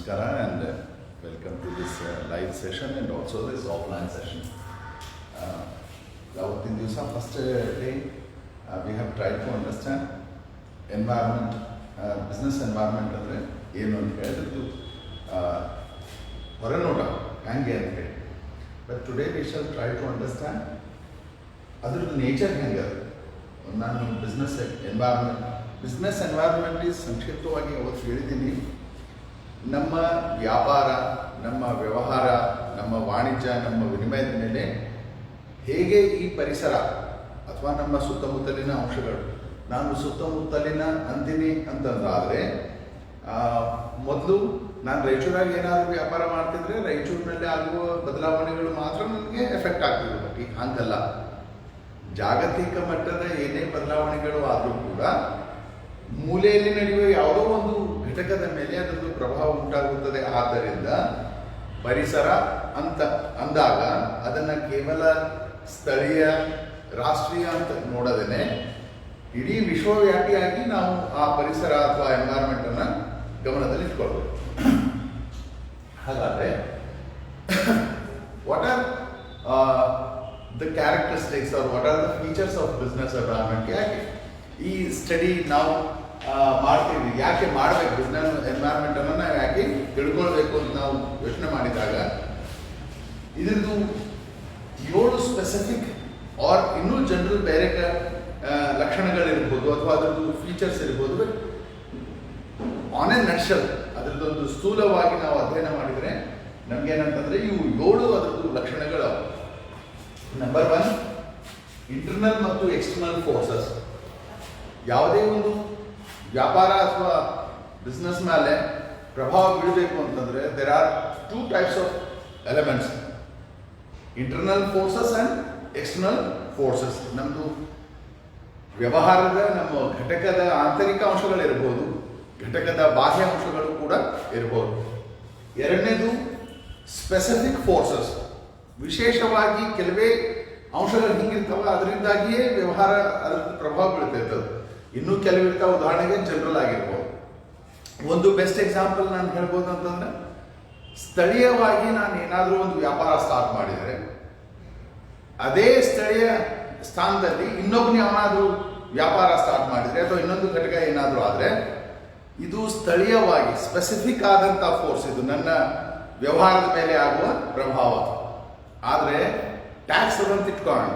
Namaskara and welcome to this live session and also this offline session. In this first day, we have tried to understand environment, business environment ಅಂದರೆ ಏನು ಅಂತ ಹೇಳಿದ್ರು ಹೊರನೋಟ ಹೆಂಗೆ ಅಂತ ಹೇಳಿ. But today we shall try to understand ಅದ್ರದ್ದು nature ಹೆಂಗೆ. ನಾನು ಬಿಸ್ನೆಸ್ ಎನ್ವೈರ್ಮೆಂಟ್ ಈಸ್ ಸಂಕ್ಷಿಪ್ತವಾಗಿ ಅವತ್ತು ಹೇಳಿದ್ದೀನಿ. ನಮ್ಮ ವ್ಯಾಪಾರ, ನಮ್ಮ ವ್ಯವಹಾರ, ನಮ್ಮ ವಾಣಿಜ್ಯ, ನಮ್ಮ ವಿನಿಮಯದ ಮೇಲೆ ಹೇಗೆ ಈ ಪರಿಸರ ಅಥವಾ ನಮ್ಮ ಸುತ್ತಮುತ್ತಲಿನ ಅಂಶಗಳು, ನಾನು ಸುತ್ತಮುತ್ತಲಿನ ಅಂತೀನಿ ಅಂತಂದಾದರೆ ಮೊದಲು ನಾನು ರಾಯಚೂರಾಗಿ ಏನಾದರೂ ವ್ಯಾಪಾರ ಮಾಡ್ತಿದ್ರೆ ರಾಯಚೂರಿನಲ್ಲಿ ಆಗುವ ಬದಲಾವಣೆಗಳು ಮಾತ್ರ ನನಗೆ ಎಫೆಕ್ಟ್ ಆಗ್ತಿದೆ. ಬಟ್ ಈಗ ಹಂಗಲ್ಲ. ಜಾಗತಿಕ ಮಟ್ಟದ ಏನೇ ಬದಲಾವಣೆಗಳು ಆದರೂ ಕೂಡ ಮೂಲೆಯಲ್ಲಿ ನಡೆಯುವ ಯಾವುದೋ ಒಂದು ಘಟಕದ ಮೇಲೆ ಅದರದ್ದು ಪ್ರಭಾವ ಉಂಟಾಗುತ್ತದೆ. ಆದ್ದರಿಂದ ಪರಿಸರ ಅಂತ ಅಂದಾಗ ಅದನ್ನು ಕೇವಲ ಸ್ಥಳೀಯ, ರಾಷ್ಟ್ರೀಯ ಅಂತ ನೋಡದೇನೆ ಇಡೀ ವಿಶ್ವವ್ಯಾಪಿಯಾಗಿ ನಾವು ಆ ಪರಿಸರ ಅಥವಾ ಎನ್ವೈರ್ಮೆಂಟನ್ನು ಗಮನದಲ್ಲಿ ಇಟ್ಕೊಳ್ಬೇಕು. ಹಾಗಾದರೆ what are the characteristics or what are the features of business environment? ಯಾಕೆ ಈ ಸ್ಟಡಿ ನಾವು ಮಾಡ್ತೀವಿ, ಯಾಕೆ ಮಾಡಬೇಕು, ಬಿಸ್ನೆಸ್ ಎನ್ವೈರ್ಮೆಂಟನ್ನು ನಾವು ಯಾಕೆ ತಿಳ್ಕೊಳ್ಬೇಕು ಅಂತ ನಾವು ಯೋಚನೆ ಮಾಡಿದಾಗ ಇದ್ರದ್ದು 7 ಸ್ಪೆಸಿಫಿಕ್ ಆರ್ ಇನ್ನೂ ಜನರಲ್ ಬೇರೆ ಲಕ್ಷಣಗಳಿರ್ಬೋದು ಅಥವಾ ಅದರದ್ದು ಫೀಚರ್ಸ್ ಇರ್ಬೋದು. ಬಟ್ ಆನ್ ಎ ನಟ್ಶಲ್ ಅದರದ್ದೊಂದು ಸ್ಥೂಲವಾಗಿ ನಾವು ಅಧ್ಯಯನ ಮಾಡಿದರೆ ನಮಗೇನಂತಂದರೆ ಇವು 7 ಅದರದ್ದು ಲಕ್ಷಣಗಳು. ನಂಬರ್ 1, ಇಂಟರ್ನಲ್ ಮತ್ತು ಎಕ್ಸ್ಟರ್ನಲ್ ಫೋರ್ಸಸ್. ಯಾವುದೇ ಒಂದು ವ್ಯಾಪಾರ ಅಥವಾ ಬಿಸ್ನೆಸ್ ಮೇಲೆ ಪ್ರಭಾವ ಬೀಳಬೇಕು ಅಂತಂದರೆ there are 2 types of elements, internal forces and external forces. ನಮ್ಮದು ವ್ಯವಹಾರದ ನಮ್ಮ ಘಟಕದ ಆಂತರಿಕ ಅಂಶಗಳಿರ್ಬೋದು, ಘಟಕದ ಬಾಹ್ಯ ಅಂಶಗಳು ಕೂಡ ಇರ್ಬೋದು. ಎರಡನೇದು ಸ್ಪೆಸಿಫಿಕ್ ಫೋರ್ಸಸ್. ವಿಶೇಷವಾಗಿ ಕೆಲವೇ ಅಂಶಗಳು ಹಿಂಗಿರ್ತಾವೆ, ಅದರಿಂದಾಗಿಯೇ ವ್ಯವಹಾರ ಅದರ ಪ್ರಭಾವ ಬೀಳ್ತಿರ್ತದೆ. ಇನ್ನೂ ಕೆಲವಿರ್ತಾವೆ, ಉದಾಹರಣೆಗೆ ಜನರಲ್ ಆಗಿರ್ಬೋದು. ಒಂದು ಬೆಸ್ಟ್ ಎಕ್ಸಾಂಪಲ್ ನಾನು ಹೇಳ್ಬೋದು ಅಂತಂದರೆ, ಸ್ಥಳೀಯವಾಗಿ ನಾನು ಏನಾದರೂ ಒಂದು ವ್ಯಾಪಾರ ಸ್ಟಾರ್ಟ್ ಮಾಡಿದರೆ ಅದೇ ಸ್ಥಳೀಯ ಸ್ಥಾನದಲ್ಲಿ ಇನ್ನೊಬ್ಬನೇ ಅವನಾದರೂ ವ್ಯಾಪಾರ ಸ್ಟಾರ್ಟ್ ಮಾಡಿದರೆ ಅಥವಾ ಇನ್ನೊಂದು ಘಟಕ ಏನಾದರೂ ಆದರೆ ಇದು ಸ್ಥಳೀಯವಾಗಿ ಸ್ಪೆಸಿಫಿಕ್ ಆದಂಥ ಫೋರ್ಸ್, ಇದು ನನ್ನ ವ್ಯವಹಾರದ ಮೇಲೆ ಆಗುವ ಪ್ರಭಾವ. ಆದರೆ ಟ್ಯಾಕ್ಸ್ ಅದಂತ ಇಟ್ಕೊಂಡು,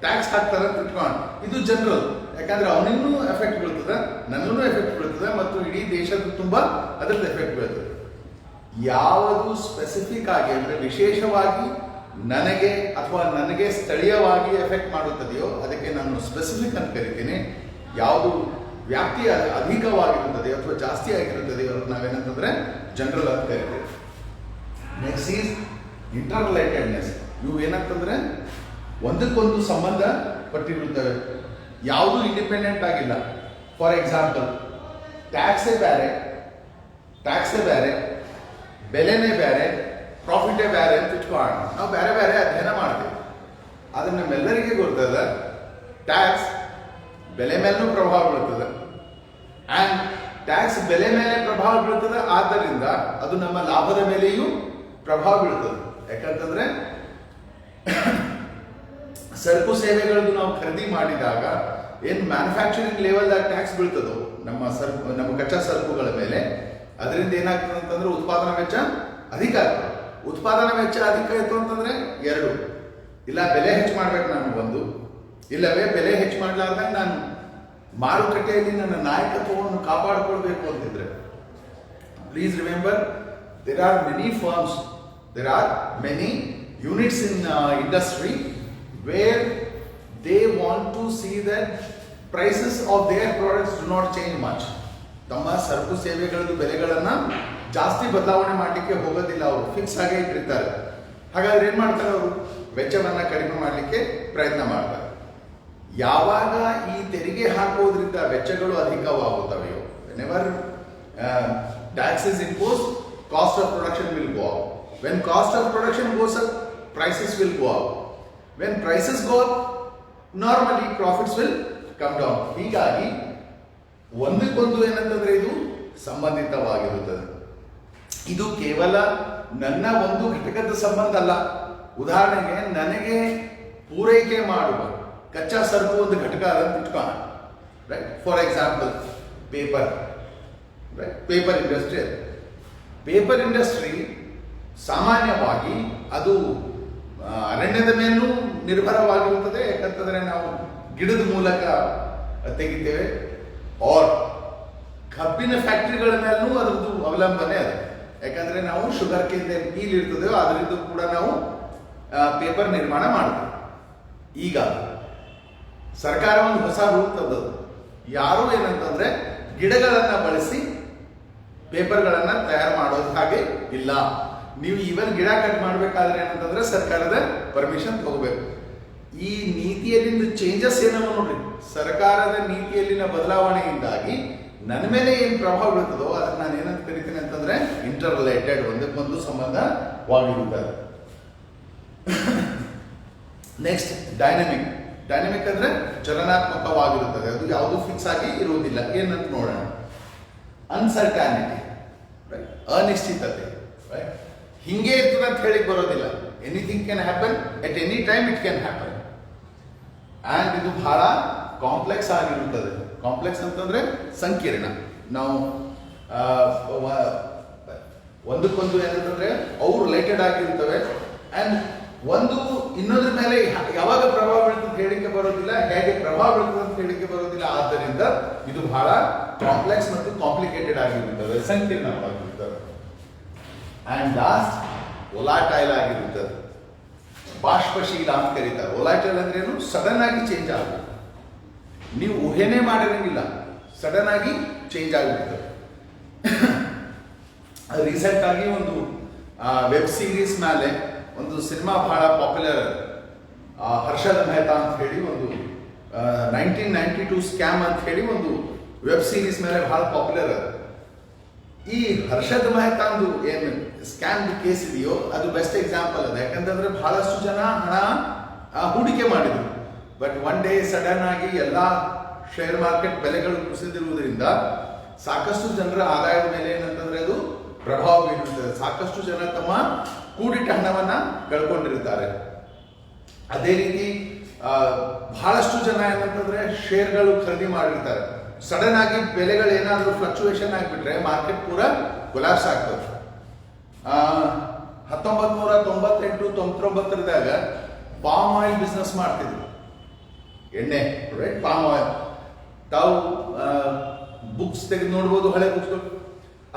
ಟ್ಯಾಕ್ಸ್ ಹಾಕ್ತಾರಂತ ಇಟ್ಕೊಂಡು ಇದು ಜನರಲ್. ಯಾಕಂದರೆ ಅವನಿಗೂ ಎಫೆಕ್ಟ್ ಬೀಳ್ತದೆ, ನನಗೂ ಎಫೆಕ್ಟ್ ಬೀಳ್ತದೆ ಮತ್ತು ಇಡೀ ದೇಶದ ತುಂಬ ಅದರದ್ದು ಎಫೆಕ್ಟ್ ಬೀಳ್ತದೆ. ಯಾವುದು ಸ್ಪೆಸಿಫಿಕ್ ಆಗಿ ಅಂದರೆ ವಿಶೇಷವಾಗಿ ನನಗೆ ಅಥವಾ ನನಗೆ ಸ್ಥಳೀಯವಾಗಿ ಎಫೆಕ್ಟ್ ಮಾಡುತ್ತದೆಯೋ ಅದಕ್ಕೆ ನಾನು ಸ್ಪೆಸಿಫಿಕ್ ಅಂತ ಕರಿತೀನಿ. ಯಾವುದು ವ್ಯಾಪ್ತಿ ಅಧಿಕವಾಗಿರುತ್ತದೆ ಅಥವಾ ಜಾಸ್ತಿ ಆಗಿರುತ್ತದೆಯೋ ಅದಕ್ಕೆ ನಾವೇನಂತಂದರೆ ಜನರಲ್ ಅಂತ ಕರಿತೀವಿ. Next is interrelatedness. ಇವು ಏನಂತಂದರೆ ಒಂದಕ್ಕೊಂದು ಸಂಬಂಧ ಪಟ್ಟಿರುತ್ತವೆ, ಯಾವುದೂ ಇಂಡಿಪೆಂಡೆಂಟ್ ಆಗಿಲ್ಲ. ಫಾರ್ ಎಕ್ಸಾಂಪಲ್, ಟ್ಯಾಕ್ಸೇ ಬೇರೆ, ಬೆಲೆನೇ ಬೇರೆ, ಪ್ರಾಫಿಟೇ ಬೇರೆ ಅಂತ ಇಟ್ಕೊಳ್ಳೋಣ. ನಾವು ಬೇರೆ ಬೇರೆ ಅಧ್ಯಯನ ಮಾಡ್ತೀವಿ. ಆದರೆ ನಮ್ಮೆಲ್ಲರಿಗೆ ಗೊತ್ತದ ಟ್ಯಾಕ್ಸ್ ಬೆಲೆ ಮೇಲೂ ಪ್ರಭಾವ ಬೀಳ್ತದೆ ಆ್ಯಂಡ್ ಟ್ಯಾಕ್ಸ್ ಬೆಲೆ ಮೇಲೆ ಪ್ರಭಾವ ಬೀಳ್ತದೆ. ಆದ್ದರಿಂದ ಅದು ನಮ್ಮ ಲಾಭದ ಮೇಲೆಯೂ ಪ್ರಭಾವ ಬೀಳ್ತದೆ. ಯಾಕಂತಂದರೆ ಸರಕು ಸೇವೆಗಳದ್ದು ನಾವು ಖರೀದಿ ಮಾಡಿದಾಗ ಏನು ಮ್ಯಾನುಫ್ಯಾಕ್ಚರಿಂಗ್ ಲೆವೆಲ್ದಾಗ ಟ್ಯಾಕ್ಸ್ ಬೀಳ್ತದೋ ನಮ್ಮ ಕಚ್ಚಾ ಸರಕುಗಳ ಮೇಲೆ, ಅದರಿಂದ ಏನಾಗ್ತದೆ ಅಂತಂದ್ರೆ ಉತ್ಪಾದನಾ ವೆಚ್ಚ ಅಧಿಕ ಆಗ್ತದೆ. ಉತ್ಪಾದನಾ ವೆಚ್ಚ ಅಧಿಕ ಆಯಿತು ಅಂತಂದರೆ 2, ಇಲ್ಲ ಬೆಲೆ ಹೆಚ್ಚು ಮಾಡ್ಬೇಕು ನಾನು ಒಂದು, ಇಲ್ಲವೇ ಬೆಲೆ ಹೆಚ್ಚು ಮಾಡಲಾರ್ದಾಗ ನಾನು ಮಾರುಕಟ್ಟೆಯಲ್ಲಿ ನನ್ನ ನಾಯಕತ್ವವನ್ನು ಕಾಪಾಡಿಕೊಳ್ಬೇಕು ಅಂತಿದ್ರೆ. Please remember, there are many firms, there are many units in industry where they want to see that prices of their products do not change much. ತಮ್ಮ ಸರಕು ಸೇವೆಗಳದ್ದು ಬೆಲೆಗಳನ್ನು ಜಾಸ್ತಿ ಬದಲಾವಣೆ ಮಾಡಲಿಕ್ಕೆ ಹೋಗೋದಿಲ್ಲ, ಅವರು ಫಿಕ್ಸ್ ಆಗೇ ಇಟ್ಟಿರ್ತಾರೆ. ಹಾಗಾದ್ರೆ ಏನು ಮಾಡ್ತಾರೆ, ಅವರು ವೆಚ್ಚವನ್ನು ಕಡಿಮೆ ಮಾಡಲಿಕ್ಕೆ ಪ್ರಯತ್ನ ಮಾಡ್ತಾರೆ. ಯಾವಾಗ ಈ ತೆರಿಗೆ ಹಾಕೋದ್ರಿಂದ ವೆಚ್ಚಗಳು ಅಧಿಕವಾಗುತ್ತವೆಯೋ, whenever tax is imposed, cost of production will go up. When cost of production goes up, prices will go up. When prices go up, normally profits will come down. ಹೀಗಾಗಿ ಒಂದಕ್ಕೊಂದು ಏನಂತಂದ್ರೆ ಇದು ಸಂಬಂಧಿತವಾಗಿರುತ್ತದೆ. ಇದು ಕೇವಲ ನನ್ನ ಒಂದು ಘಟಕದ ಸಂಬಂಧ ಅಲ್ಲ. ಉದಾಹರಣೆಗೆ ನನಗೆ ಪೂರೈಕೆ ಮಾಡುವ ಕಚ್ಚಾ ಸರಕು ಒಂದು ಘಟಕ ಅಂತ ಇಟ್ಕೋಣ, right. For example paper, right. Paper industry ಸಾಮಾನ್ಯವಾಗಿ ಅದು ಅರಣ್ಯದ ಮೇಲೂ ನಿರ್ಭರವಾಗಿರುತ್ತದೆ. ಯಾಕಂತಂದ್ರೆ ನಾವು ಗಿಡದ ಮೂಲಕ ತೆಗಿತೇವೆ. ಆರ್ ಕಬ್ಬಿನ ಫ್ಯಾಕ್ಟ್ರಿಗಳ ಮೇಲೂ ಅದರದ್ದು ಅವಲಂಬನೆ ಅದು. ಯಾಕಂದ್ರೆ ನಾವು ಶುಗರ್ ಕೇನ್ ಪೀಲ್ ಇರ್ತದೆಯೋ ಅದರಿಂದ ಕೂಡ ನಾವು ಪೇಪರ್ ನಿರ್ಮಾಣ ಮಾಡ್ತೀವಿ. ಈಗ ಸರ್ಕಾರ ಒಂದು ಹೊಸ ರೂಲ್ ತಂದದ್ದು. ಯಾರು ಏನಂತಂದ್ರೆ ಗಿಡಗಳನ್ನ ಬಳಸಿ ಪೇಪರ್ಗಳನ್ನ ತಯಾರು ಮಾಡೋದು ಹಾಗೆ ಇಲ್ಲ. ನೀವು ಈವನ್ ಗಿಡ ಕಟ್ ಮಾಡ್ಬೇಕಾದ್ರೆ ಏನಂತಂದ್ರೆ ಸರ್ಕಾರದ ಪರ್ಮಿಷನ್ ತಗೋಬೇಕು. ಈ ನೀತಿಯಲ್ಲಿನ ಚೇಂಜಸ್ ಏನವ ನೋಡ್ರಿ, ಸರ್ಕಾರದ ನೀತಿಯಲ್ಲಿನ ಬದಲಾವಣೆಯಿಂದಾಗಿ ನನ್ನ ಮೇಲೆ ಏನು ಪ್ರಭಾವ ಬೀಳ್ತದೋ ಅದನ್ನ ನಾನು ಏನಂತ ಕರಿತೀನಿ ಅಂತಂದ್ರೆ ಇಂಟರ್ ರಿಲೇಟೆಡ್, ಒಂದಕ್ಕೊಂದು ಸಂಬಂಧವಾಗಿರುತ್ತದೆ. ನೆಕ್ಸ್ಟ್ ಡೈನಮಿಕ್ ಅಂದ್ರೆ ಚಲನಾತ್ಮಕವಾಗಿರುತ್ತದೆ. ಅದು ಯಾವುದು ಫಿಕ್ಸ್ ಆಗಿ ಇರುವುದಿಲ್ಲ. ಏನಂತ ನೋಡೋಣ. ಅನ್ಸರ್ಟಾನಿಟಿ, ಅನಿಶ್ಚಿತತೆ, ಹಿಂಗೆ ಇರ್ತದೆ ಅಂತ ಹೇಳಿಕ್ ಬರೋದಿಲ್ಲ. Anything can happen at any time, it can happen. And ಇದು ಬಹಳ ಕಾಂಪ್ಲೆಕ್ಸ್ ಆಗಿರುತ್ತದೆ. ಕಾಂಪ್ಲೆಕ್ಸ್ ಅಂತಂದ್ರೆ ಸಂಕೀರ್ಣ. ನಾವು ಒಂದಕ್ಕೊಂದು ಏನಂತಂದ್ರೆ ಅವು ರಿಲೇಟೆಡ್ ಆಗಿರ್ತವೆ. ಆ್ಯಂಡ್ ಒಂದು ಇನ್ನೊಂದ್ರ ಮೇಲೆ ಯಾವಾಗ ಪ್ರಭಾವ ಬೀಳ್ತದೆ ಹೇಳಿಕೆ ಬರೋದಿಲ್ಲ, ಹೇಗೆ ಪ್ರಭಾವ ಬೀಳ್ತದೆ ಅಂತ ಹೇಳಿಕೆ ಬರೋದಿಲ್ಲ. ಆದ್ದರಿಂದ ಇದು ಬಹಳ ಕಾಂಪ್ಲೆಕ್ಸ್ ಮತ್ತು ಕಾಂಪ್ಲಿಕೇಟೆಡ್ ಆಗಿರುತ್ತದೆ, ಸಂಕೀರ್ಣವಾಗಿರುತ್ತದೆ. ಆ್ಯಂಡ್ ಲಾಸ್ಟ್ ವೊಲಾಟೈಲ್ ಆಗಿರುತ್ತದೆ, ಬಾಷ್ಪಶೀಲ ಅಂತ ಕರೀತಾರೆ. ವೊಲಾಟೈಲ್ ಅಂದ್ರೆ ಏನು? ಸಡನ್ ಆಗಿ ಚೇಂಜ್ ಆಗುತ್ತೆ. ನೀವು ಊಹೆನೇ ಮಾಡಿರಂಗಿಲ್ಲ, ಸಡನ್ ಆಗಿ ಚೇಂಜ್ ಆಗಿಬಿಡ್ತದೆ. ರೀಸೆಂಟ್ ಆಗಿ ಒಂದು ವೆಬ್ ಸೀರೀಸ್ ಮೇಲೆ ಒಂದು ಸಿನಿಮಾ ಬಹಳ ಪಾಪ್ಯುಲರ್, ಹರ್ಷದ ಮೆಹ್ತಾ ಅಂತ ಹೇಳಿ ಒಂದು 1992 ಸ್ಕ್ಯಾಮ್ ಅಂತ ಹೇಳಿ ಒಂದು ವೆಬ್ ಸೀರೀಸ್ ಮೇಲೆ ಬಹಳ ಪಾಪ್ಯುಲರ್ ಅದು. ಈ ಹರ್ಷದ್ ಮೆಹ್ತಾಂದು ಏನು ಸ್ಕ್ಯಾಮ್ ಕೇಸ್ ಇದೆಯೋ ಅದು ಬೆಸ್ಟ್ ಎಕ್ಸಾಂಪಲ್ ಅದು. ಯಾಕಂತಂದ್ರೆ ಬಹಳಷ್ಟು ಜನ ಹಣ ಹೂಡಿಕೆ ಮಾಡಿದ್ರು. ಬಟ್ ಒನ್ ಡೇ ಸಡನ್ ಆಗಿ ಎಲ್ಲ ಶೇರ್ ಮಾರ್ಕೆಟ್ ಬೆಲೆಗಳು ಕುಸಿದಿರುವುದರಿಂದ ಸಾಕಷ್ಟು ಜನರ ಆದಾಯದ ಮೇಲೆ ಏನಂತಂದ್ರೆ ಅದು ಪ್ರಭಾವ ಬೀರುತ್ತದೆ. ಸಾಕಷ್ಟು ಜನ ತಮ್ಮ ಕೂಡಿಟ್ಟ ಹಣವನ್ನ ಕಳ್ಕೊಂಡಿರ್ತಾರೆ. ಅದೇ ರೀತಿ ಬಹಳಷ್ಟು ಜನ ಏನಂತಂದ್ರೆ ಶೇರ್ಗಳು ಖರೀದಿ ಮಾಡಿರ್ತಾರೆ. ಸಡನ್ ಆಗಿ ಬೆಲೆಗಳು ಏನಾದರೂ ಫ್ಲಕ್ಚುಯೇಷನ್ ಆಗಿಬಿಟ್ರೆ ಮಾರ್ಕೆಟ್ ಪೂರ ಕೊಲಾಪ್ಸ್ ಆಗ್ತದೆ. 1998-99 ಪಾಮ್ ಆಯಿಲ್ ಬಿಸ್ನೆಸ್ ಮಾಡ್ತಿದ್ರು, ಎಣ್ಣೆ, ರೈಟ್, ಪಾಮ್ ಆಯಿಲ್. ತಾವು ಬುಕ್ಸ್ ತೆಗೆದು ನೋಡ್ಬೋದು, ಹಳೆ ಬುಕ್ಸ್ಗಳು.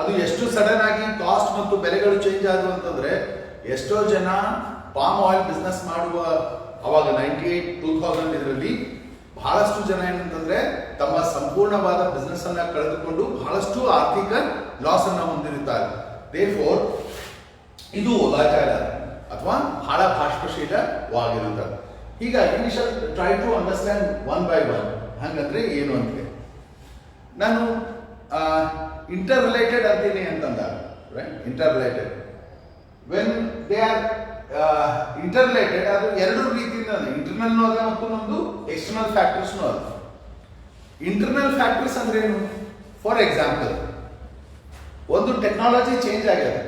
ಅದು ಎಷ್ಟು ಸಡನ್ ಆಗಿ ಕಾಸ್ಟ್ ಮತ್ತು ಬೆಲೆಗಳು ಚೇಂಜ್ ಆದವು ಅಂತಂದ್ರೆ ಎಷ್ಟೋ ಜನ ಪಾಮ್ ಆಯಿಲ್ ಬಿಸ್ನೆಸ್ ಮಾಡುವ ಅವಾಗ 98-2000 ಇದರಲ್ಲಿ ಬಹಳಷ್ಟು ಜನ ಏನಂತಂದ್ರೆ ತಮ್ಮ ಸಂಪೂರ್ಣವಾದ ಬಿಸ್ನೆಸ್ ಅನ್ನ ಕಳೆದುಕೊಂಡು ಬಹಳಷ್ಟು ಆರ್ಥಿಕ ಲಾಸ್ ಅನ್ನ ಹೊಂದಿರುತ್ತಾರೆ. ದೇರ್ಫೋರ್ ಇದು ವೊಲಾಟೈಲ್ ಅಥವಾ ಬಹಳ ಬಾಷ್ಪಶೀಲವಾಗಿರುತ್ತದೆ. ಹೀಗಾಗಿ we shall try to understand one by one. ಹಂಗಂದ್ರೆ ಏನು ಅಂತ ನಾನು ಇಂಟರ್ ರಿಲೇಟೆಡ್ ಅಂತೀನಿ ಅಂತಂದಾಗ, right, interrelated when they are interrelated, ಅದು ಎರಡು ರೀತಿಯಿಂದ ಇಂಟರ್ನಲ್ನೂ ಅದ ಮತ್ತು ನಮ್ದು ಎಕ್ಸ್ಟರ್ನಲ್ ಫ್ಯಾಕ್ಟರ್ಸ್ನೂ ಅದ. ಇಂಟರ್ನಲ್ ಫ್ಯಾಕ್ಟರ್ಸ್ ಅಂದ್ರೆ ಏನು? ಫಾರ್ ಎಕ್ಸಾಂಪಲ್, ಒಂದು ಟೆಕ್ನಾಲಜಿ ಚೇಂಜ್ ಆಗ್ಯದ,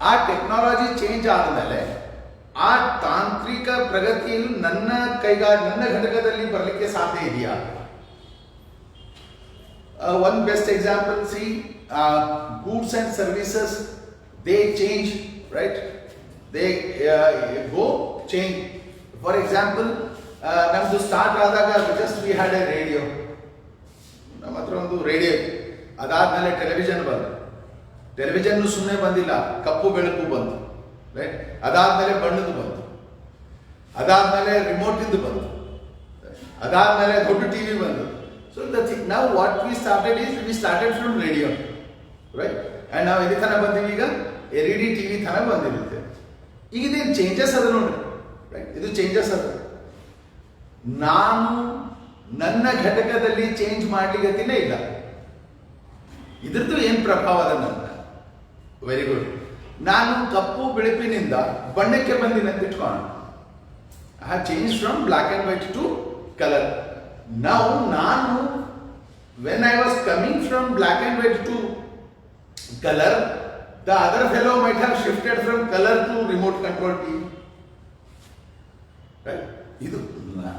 ಆ ಟೆಕ್ನಾಲಜಿ ಚೇಂಜ್ ಆದಮೇಲೆ ಆ ತಾಂತ್ರಿಕ ಪ್ರಗತಿಯನ್ನು ನನ್ನ ಘಟಕದಲ್ಲಿ ಬರಲಿಕ್ಕೆ ಸಾಧ್ಯ ಇದೆಯಾ? One best example, C goods and services, they change, right? They go change. For example, ನಮ್ದು ಸ್ಟಾರ್ಟ್ ಆದಾಗ just we had A radio, ನಮ್ಮ ಹತ್ರ ಒಂದು ರೇಡಿಯೋ. ಅದಾದ್ಮೇಲೆ ಟೆಲಿವಿಷನ್ ಬಂತು. ಟೆಲಿವಿಷನ್ ಸುಮ್ಮನೆ ಬಂದಿಲ್ಲ, ಕಪ್ಪು ಬೆಳಕು ಬಂತು, ರೈಟ್. ಅದಾದ್ಮೇಲೆ ಬಣ್ಣದ್ದು ಬಂತು, ಅದಾದ್ಮೇಲೆ ರಿಮೋಟ್ ಇಂದು ಬಂತು, ಅದಾದ್ಮೇಲೆ ದೊಡ್ಡ ಟಿವಿ ಬಂತು. ಸೊ ನಾವು what we started from radio, right. And ನಾವು ಎಲ್ಲಿ ತನಕ ಬಂದೀವಿ? ಈಗ LED TV ತನಕ ಬಂದಿರುತ್ತೆ. ಈಗ ಇದೇನು ಚೇಂಜಸ್ ಅದ ನೋಡ್ರಿ, ರೈಟ್. ಇದು ಚೇಂಜಸ್ ಅದ. ನಾನು ನನ್ನ ಘಟಕದಲ್ಲಿ ಚೇಂಜ್ ಮಾಡ್ಲಿಕ್ಕೇನೆ ಇಲ್ಲ. ಇದ್ರದ್ದು ಏನ್ ಪ್ರಭಾವ ಅದ ನನ್ನ? Very good. ನಾನು ಕಪ್ಪು ಬೆಳಪಿನಿಂದ ಬಣ್ಣಕ್ಕೆ ಬಂದಿನ ಅಂತ ಇಟ್ಕೋಣ. I have change from black and white to colour. ನಾನು when I was coming from black and white to color, the other fellow might have shifted from color to remote control TV. Right? ಇದು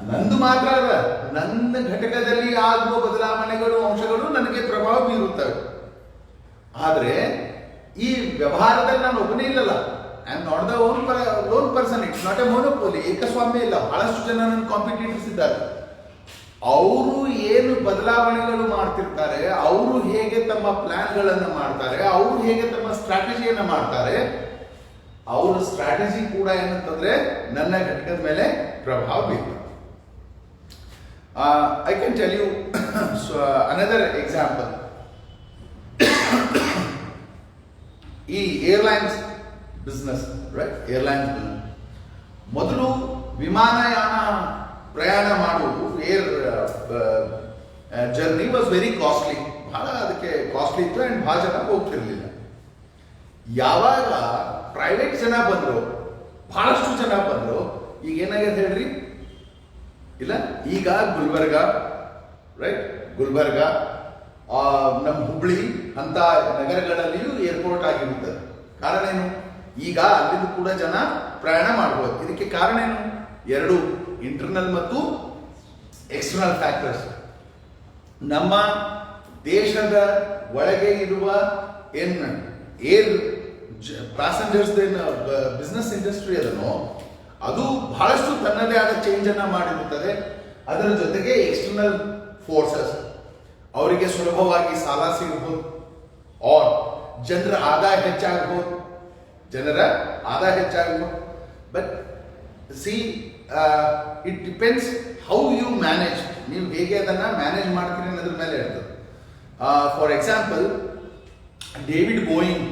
ನಂದು ಮಾತ್ರ ಅಲ್ಲ, ನನ್ನ ಘಟಕದಲ್ಲಿ ಆಗುವ ಬದಲಾವಣೆಗಳು ಅಂಶಗಳು ನನಗೆ ಪ್ರಭಾವ ಬೀರುತ್ತವೆ. ಆದರೆ ಈ ವ್ಯವಹಾರದಲ್ಲಿ ನಾನು ಒಬ್ಬನೇ ಇಲ್ಲಲ್ಲ. I am not the lone person. It's not a monopoly. ಏಕಸ್ವಾಮ್ಯ ಇಲ್ಲ. ಬಹಳಷ್ಟು ಜನ ನನ್ನ ಕಾಂಪಿಟೇಟರ್ಸ್ ಇದ್ದಾರೆ. ಅವರು ಏನು ಬದಲಾವಣೆಗಳು ಮಾಡ್ತಿರ್ತಾರೆ, ಅವರು ಹೇಗೆ ತಮ್ಮ ಪ್ಲಾನ್ಗಳನ್ನು ಮಾಡ್ತಾರೆ, ಅವರು ಹೇಗೆ ತಮ್ಮ ಸ್ಟ್ರಾಟಜಿಯನ್ನು ಮಾಡ್ತಾರೆ, ಅವರ ಸ್ಟ್ರಾಟಜಿ ಕೂಡ ಏನಂತಂದ್ರೆ ನನ್ನ ಘಟಕದ ಮೇಲೆ ಪ್ರಭಾವ ಬೀರ್ತದೆ. I can tell you another example. ಈ airlines business, right? Airlines business ಮೊದಲು ವಿಮಾನಯಾನ ಪ್ರಯಾಣ ಮಾಡುವುದು, air journey was very costly. ಬಹಳ ಅದಕ್ಕೆ ಕಾಸ್ಟ್ಲಿ ಇತ್ತು ಆ್ಯಂಡ್ ಬಹಳ ಜನ ಹೋಗ್ತಿರ್ಲಿಲ್ಲ. ಯಾವಾಗ ಪ್ರೈವೇಟ್ ಜನ ಬಂದರು, ಬಹಳಷ್ಟು ಜನ ಬಂದರು, ಈಗ ಏನಾಗಿದೆ ಹೇಳ್ರಿ? ಇಲ್ಲ, ಈಗ ಗುಲ್ಬರ್ಗ, ರೈಟ್? ಗುಲ್ಬರ್ಗ, ನಮ್ಮ ಹುಬ್ಳಿ ಅಂತ ನಗರಗಳಲ್ಲಿಯೂ ಏರ್ಪೋರ್ಟ್ ಆಗಿರುತ್ತದೆ. ಕಾರಣ ಏನು? ಈಗ ಅಲ್ಲಿಂದ ಕೂಡ ಜನ ಪ್ರಯಾಣ ಮಾಡ್ಬೋದು. ಇದಕ್ಕೆ ಕಾರಣ ಏನು? ಎರಡು, ಇಂಟರ್ನಲ್ ಮತ್ತು ಎಕ್ಸ್ಟರ್ನಲ್ ಫ್ಯಾಕ್ಟರ್ಸ್. ನಮ್ಮ ದೇಶದ ಒಳಗೆ ಇರುವ ಏರ್ ಪ್ಯಾಸೆಂಜರ್ಸ್ ಬಿಸ್ನೆಸ್ ಇಂಡಸ್ಟ್ರಿ ಅದನ್ನು ಅದು ಬಹಳಷ್ಟು ತನ್ನದೇ ಆದ ಚೇಂಜ್ ಅನ್ನ ಮಾಡಿರುತ್ತದೆ. ಅದರ ಜೊತೆಗೆ ಎಕ್ಸ್ಟರ್ನಲ್ ಫೋರ್ಸಸ್, ಅವರಿಗೆ ಸುಲಭವಾಗಿ ಸಾಲ ಸಿಗಬಹುದು, ಆರ್ ಜನರ ಆದಾಯ ಹೆಚ್ಚಾಗಬಹುದು. But see, it depends how you manage. ನೀವು ಹೇಗೆ ಅದನ್ನ ಮ್ಯಾನೇಜ್ ಮಾಡ್ತೀರಿ ಅನ್ನೋದ್ರ ಮೇಲೆ ಇರ್ತದೆ. For example, David Boeing,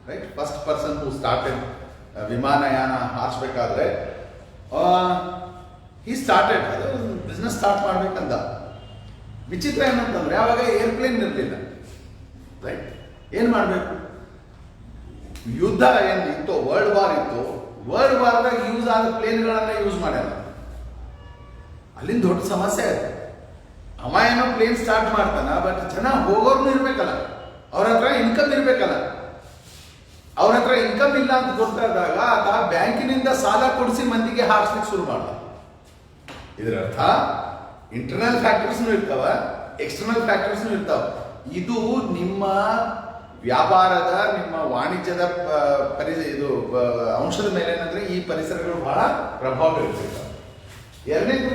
right? First person who started ವಿಮಾನಯಾನ ಹಾರಿಸ್ಬೇಕಾದ್ರೆ ಈ ಸ್ಟಾರ್ಟೆಡ್ ಬಿಸ್ನೆಸ್ ಸ್ಟಾರ್ಟ್ ಮಾಡ್ಬೇಕಂದ. ವಿಚಿತ್ರ ಏನಂತಂದ್ರೆ ಅವಾಗ ಏರ್ಪ್ಲೇನ್ ಇರಲಿಲ್ಲ, ರೈಟ್? ಏನ್ ಮಾಡಬೇಕು? ಯುದ್ಧ ಏನಿತ್ತು, ವರ್ಲ್ಡ್ ವಾರ್ ಇತ್ತು. ವರ್ಲ್ಡ್ ವಾರ್ದಾಗ ಯೂಸ್ ಆದ ಪ್ಲೇನ್ಗಳನ್ನ ಯೂಸ್ ಮಾಡ್ಯಾರ. ಅಲ್ಲಿಂದ ದೊಡ್ಡ ಸಮಸ್ಯೆ ಆಯ್ತು. ಅವ ಏನೋ ಪ್ಲೇನ್ ಸ್ಟಾರ್ಟ್ ಮಾಡ್ತಾನ, ಬಟ್ ಜನ ಹೋಗೋರ್ನು ಇರ್ಬೇಕಲ್ಲ, ಅವ್ರ ಹತ್ರ ಇನ್ಕಮ್ ಇರ್ಬೇಕಲ್ಲ. ಅವ್ರ ಹತ್ರ ಇನ್ಕಮ್ ಇಲ್ಲ ಅಂತ ಗೊತ್ತಾದಾಗ ಆತ ಬ್ಯಾಂಕಿನಿಂದ ಸಾಲ ಕೊಡಿಸಿ ಮಂದಿಗೆ ಹಾರಿಸ್ಲಿಕ್ಕೆ ಶುರು ಮಾಡ್ದ. ಇದರ ಅರ್ಥ ಇಂಟರ್ನಲ್ ಫ್ಯಾಕ್ಟರ್ಸ್ನು ಇರ್ತಾವ, ಎಕ್ಸ್ಟರ್ನಲ್ ಫ್ಯಾಕ್ಟರ್ಸ್ನು ಇರ್ತಾವ. ಇದು ನಿಮ್ಮ ವ್ಯಾಪಾರದ, ನಿಮ್ಮ ವಾಣಿಜ್ಯದ ಇದು ಅಂಶದ ಮೇಲೆ ಏನಂದ್ರೆ ಈ ಪರಿಸರಗಳು ಬಹಳ ಪ್ರಭಾವ ಬೀರುತ್ತವೆ. ಎರಡನೇದು